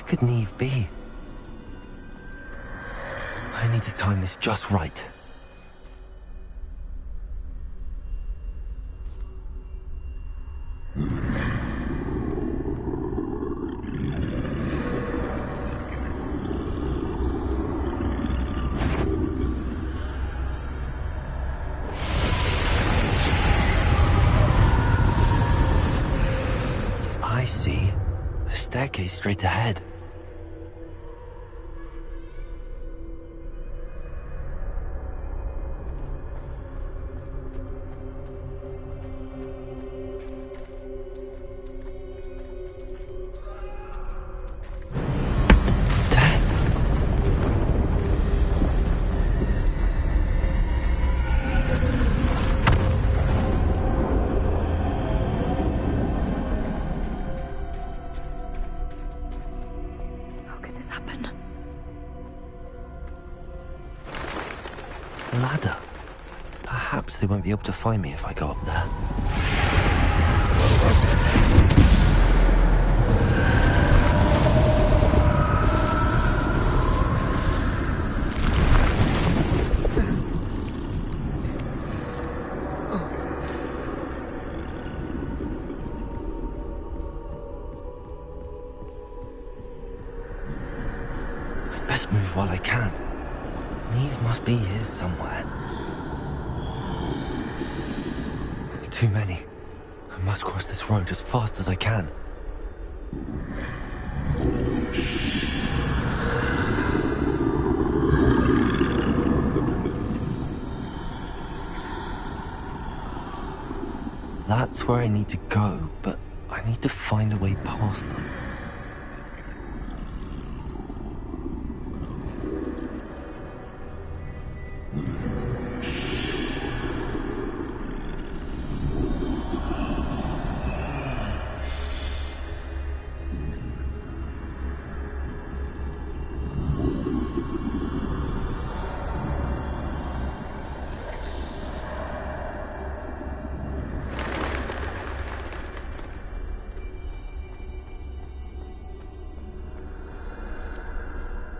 Could Neve be? I need to time this just right. I see. A staircase straight ahead. Ladder. Perhaps they won't be able to find me if I go up there. I'd best move while I can. Neve must be here somewhere. Too many. I must cross this road as fast as I can. That's where I need to go, but I need to find a way past them.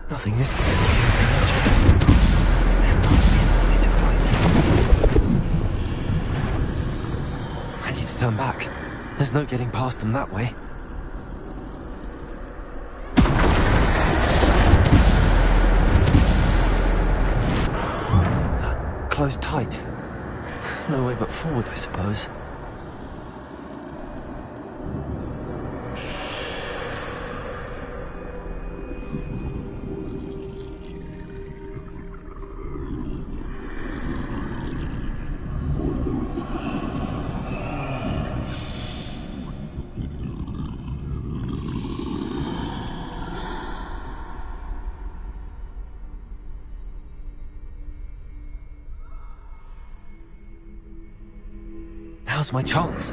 Nothing this way. There must be another way to find him. I need to turn back. There's no getting past them that way. Closed tight. No way but forward, I suppose. Now's my chance.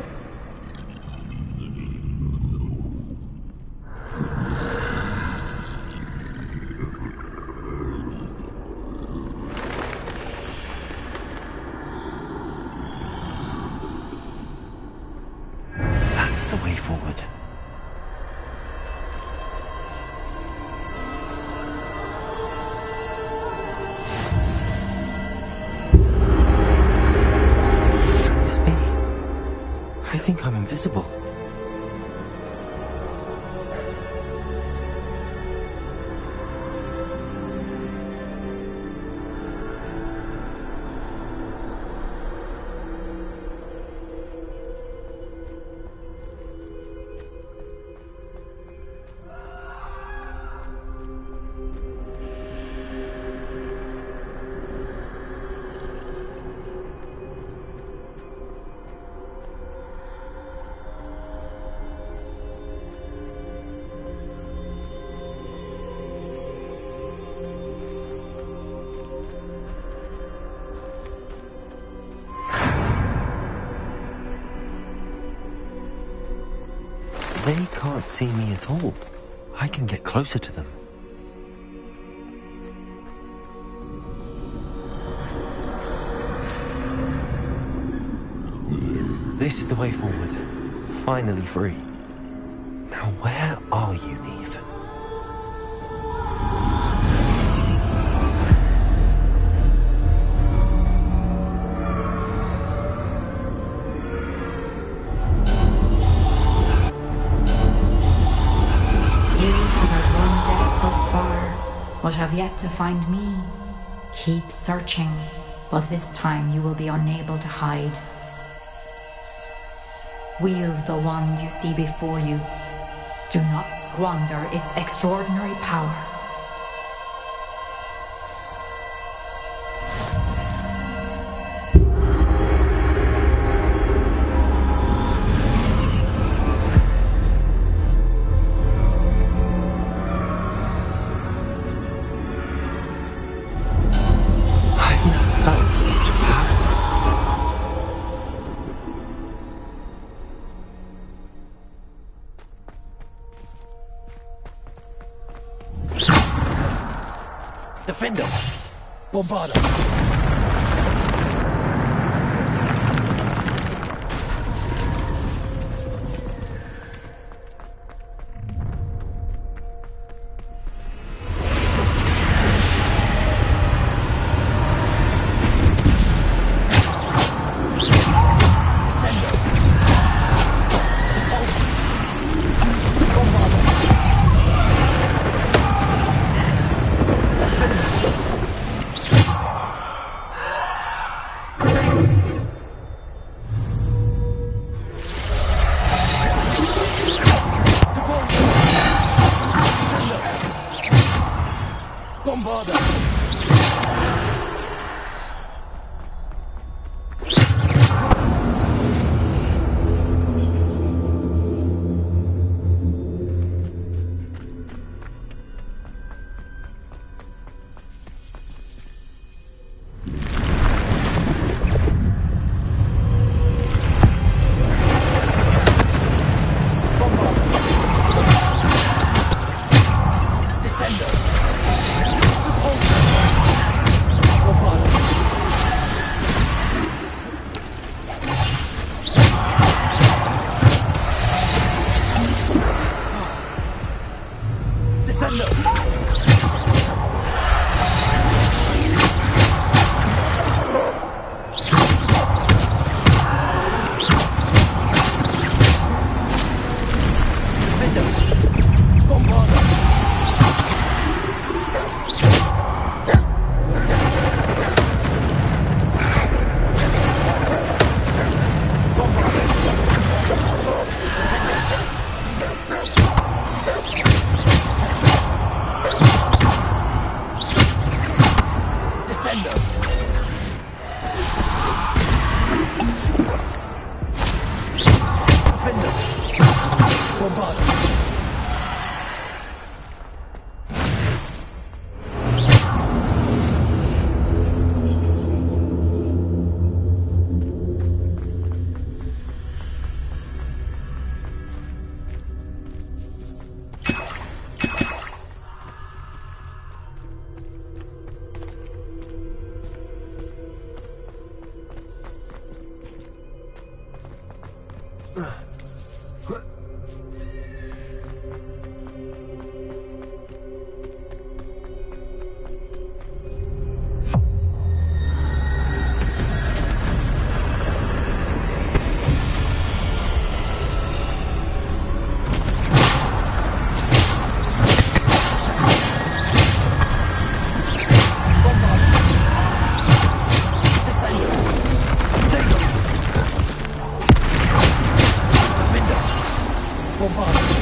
That's the way forward. I think I'm invisible. They can't see me at all. I can get closer to them. This is the way forward. Finally free. Now where are you, Neve? But have yet to find me. Keep searching, but this time you will be unable to hide. Wield the wand you see before you. Do not squander its extraordinary power. Defender! Bombarda! Descender. Bombardment.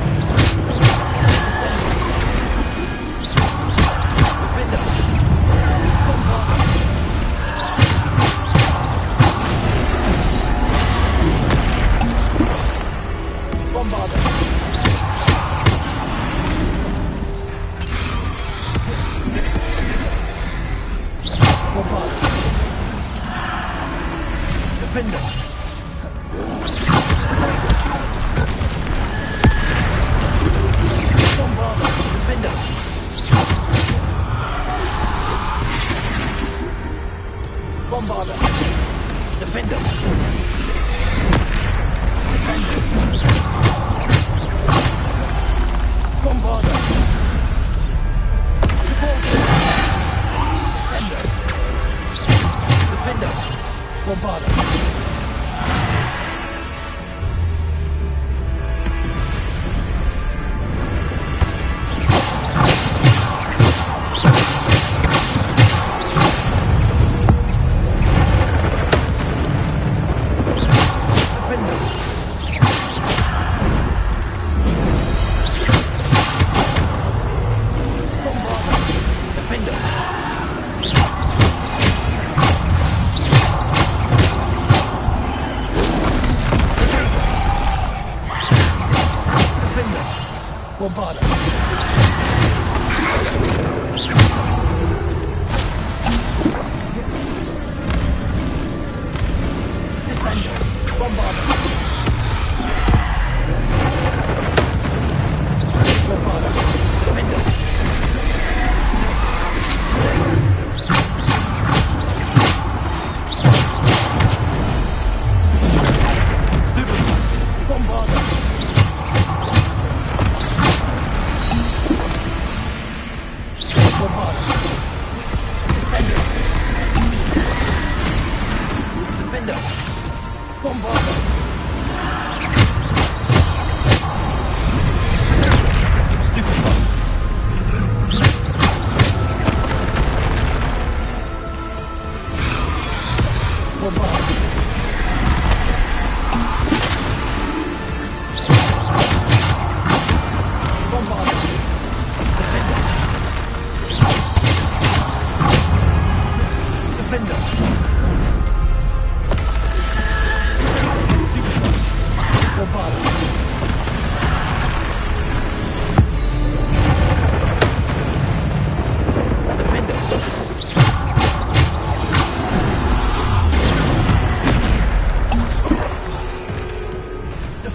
Descender.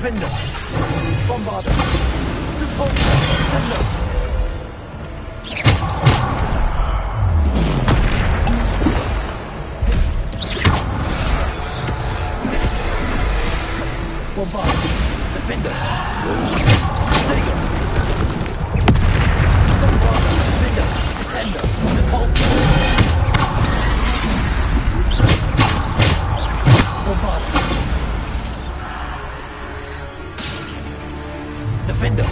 Defender! Bombarder! Repulsor! Sender! Bombarder! Defender! Sega! Bombarder! Defender! Descender! Repulsor! Bombarder! Defender!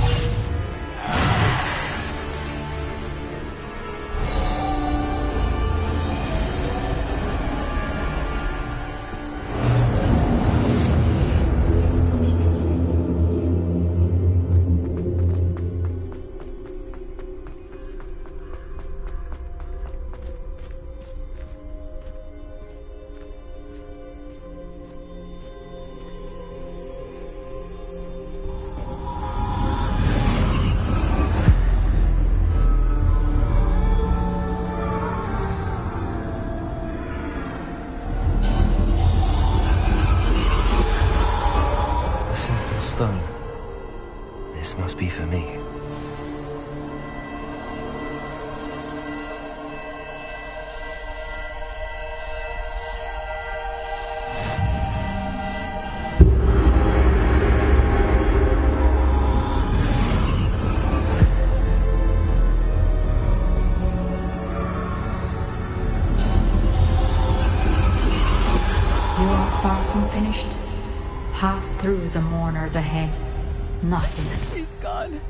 Stone. This must be for me. You are far from finished. Pass through the mourners ahead. Nothing. She's gone.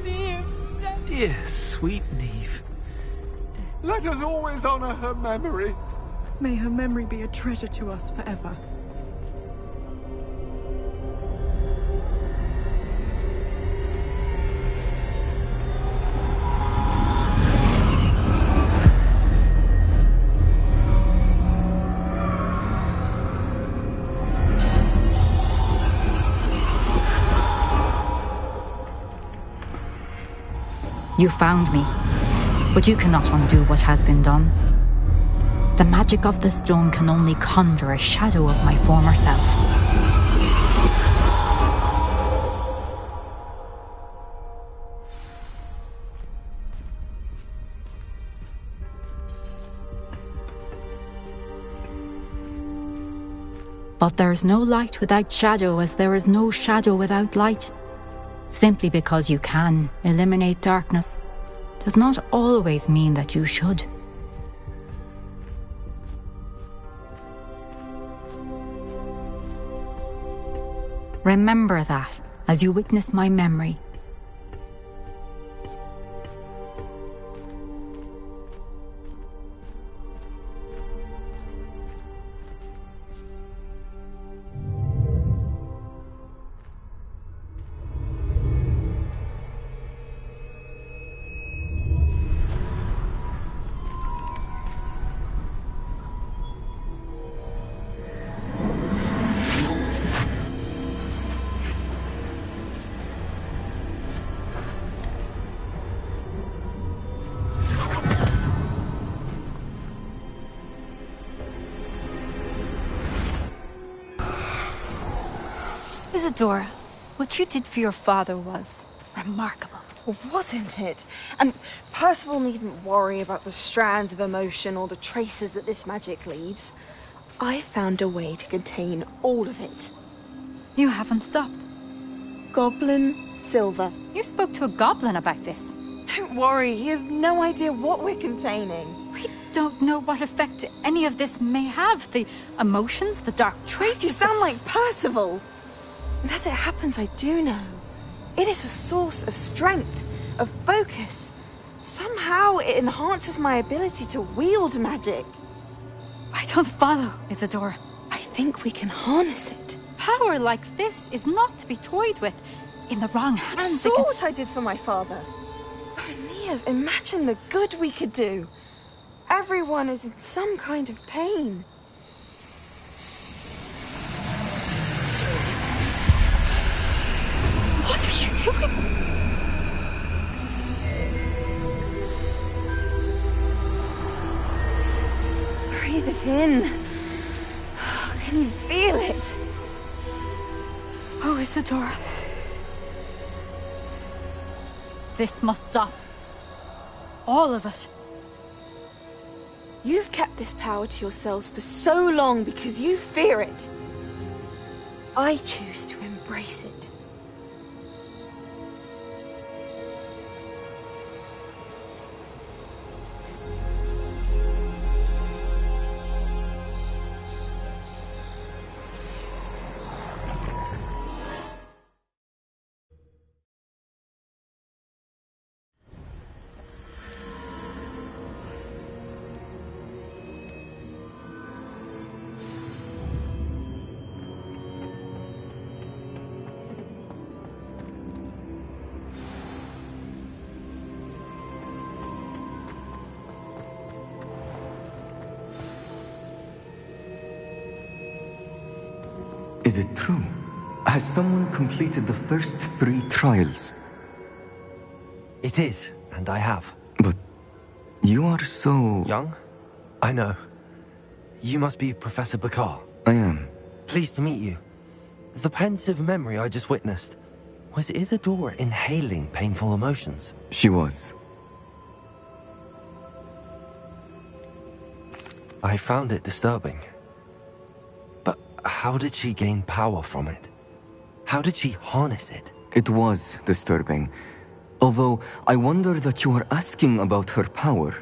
Neve's dead. Dear, sweet Neve. Let us always honor her memory. May her memory be a treasure to us forever. You found me, but you cannot undo what has been done. The magic of the stone can only conjure a shadow of my former self. But there is no light without shadow, as there is no shadow without light. Simply because you can eliminate darkness does not always mean that you should. Remember that as you witness my memory. Isadora, what you did for your father was remarkable. Wasn't it? And Percival needn't worry about the strands of emotion or the traces that this magic leaves. I found a way to contain all of it. You haven't stopped. Goblin Silver. You spoke to a goblin about this. Don't worry, he has no idea what we're containing. We don't know what effect any of this may have. The emotions, the dark traits. You sound like Percival. And as it happens, I do know. It is a source of strength, of focus. Somehow it enhances my ability to wield magic. I don't follow, Isadora. I think we can harness it. Power like this is not to be toyed with. In the wrong hands, You saw what I did for my father. Oh, Neve, imagine the good we could do. Everyone is in some kind of pain. What are you doing? Breathe it in. Can you feel it? Oh, Isadora. This must stop. All of it. You've kept this power to yourselves for so long because you fear it. I choose to embrace it. Is it true? Has someone completed the first 3 trials? It is, and I have. But you are so... Young? I know. You must be Professor Bakar. I am. Pleased to meet you. The pensive memory I just witnessed, was Isadora inhaling painful emotions? She was. I found it disturbing. But how did she gain power from it? How did she harness it? It was disturbing. Although I wonder that you are asking about her power.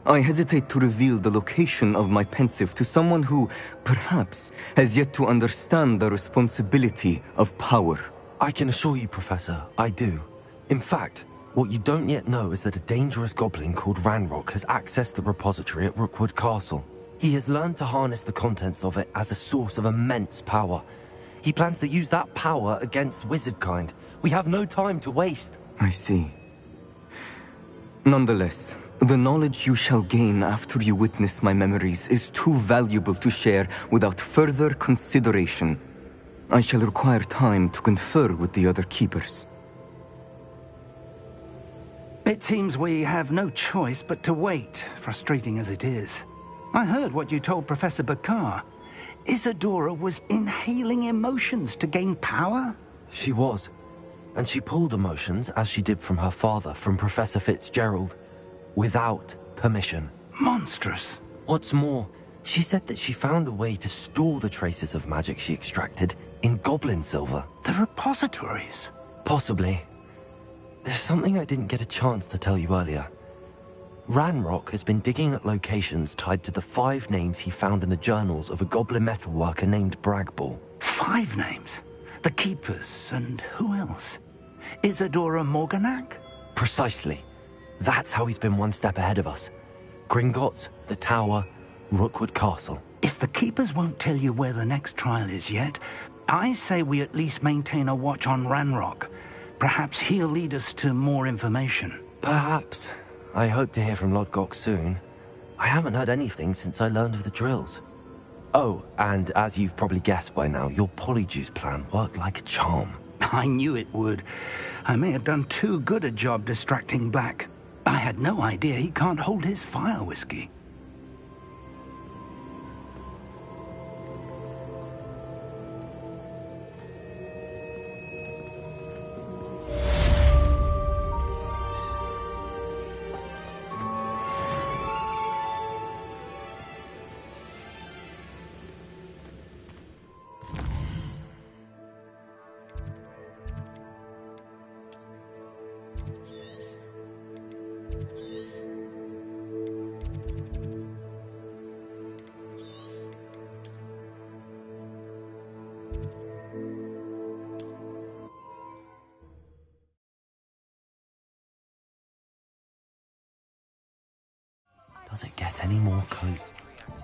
I hesitate to reveal the location of my pensive to someone who, perhaps, has yet to understand the responsibility of power. I can assure you, Professor, I do. In fact, what you don't yet know is that a dangerous goblin called Ranrock has accessed the repository at Rookwood Castle. He has learned to harness the contents of it as a source of immense power. He plans to use that power against wizardkind. We have no time to waste. I see. Nonetheless, the knowledge you shall gain after you witness my memories is too valuable to share without further consideration. I shall require time to confer with the other keepers. It seems we have no choice but to wait, frustrating as it is. I heard what you told Professor Bakar. Isadora was inhaling emotions to gain power? She was. And she pulled emotions, as she did from her father, from Professor Fitzgerald, without permission. Monstrous. What's more, she said that she found a way to store the traces of magic she extracted in goblin silver. The repositories? Possibly. There's something I didn't get a chance to tell you earlier. Ranrock has been digging at locations tied to the 5 names he found in the journals of a goblin metalworker named Bragball. 5 names? The Keepers, and who else? Isadora Morganac? Precisely. That's how he's been one step ahead of us. Gringotts, the Tower, Rookwood Castle. If the Keepers won't tell you where the next trial is yet, I say we at least maintain a watch on Ranrock. Perhaps he'll lead us to more information. Perhaps. I hope to hear from Lodgok soon. I haven't heard anything since I learned of the drills. Oh, and as you've probably guessed by now, your polyjuice plan worked like a charm. I knew it would. I may have done too good a job distracting Black. I had no idea he can't hold his fire whiskey. Does it get any more cozy?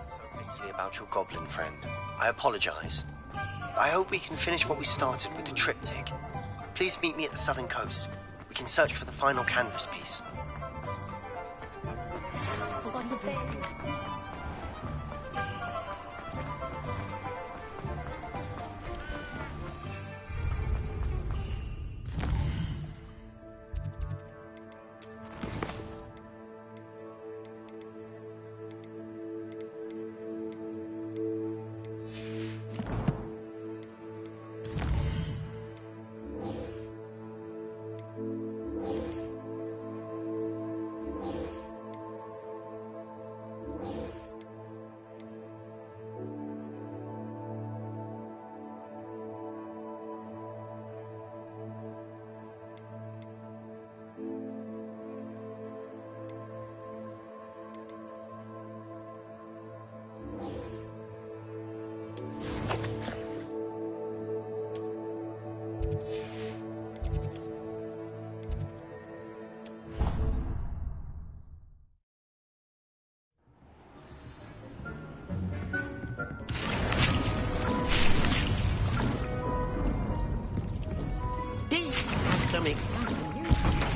So bitterly about your goblin friend. I apologize. I hope we can finish what we started with the triptych. Please meet me at the southern coast. We can search for the final canvas piece. These have some exciting news.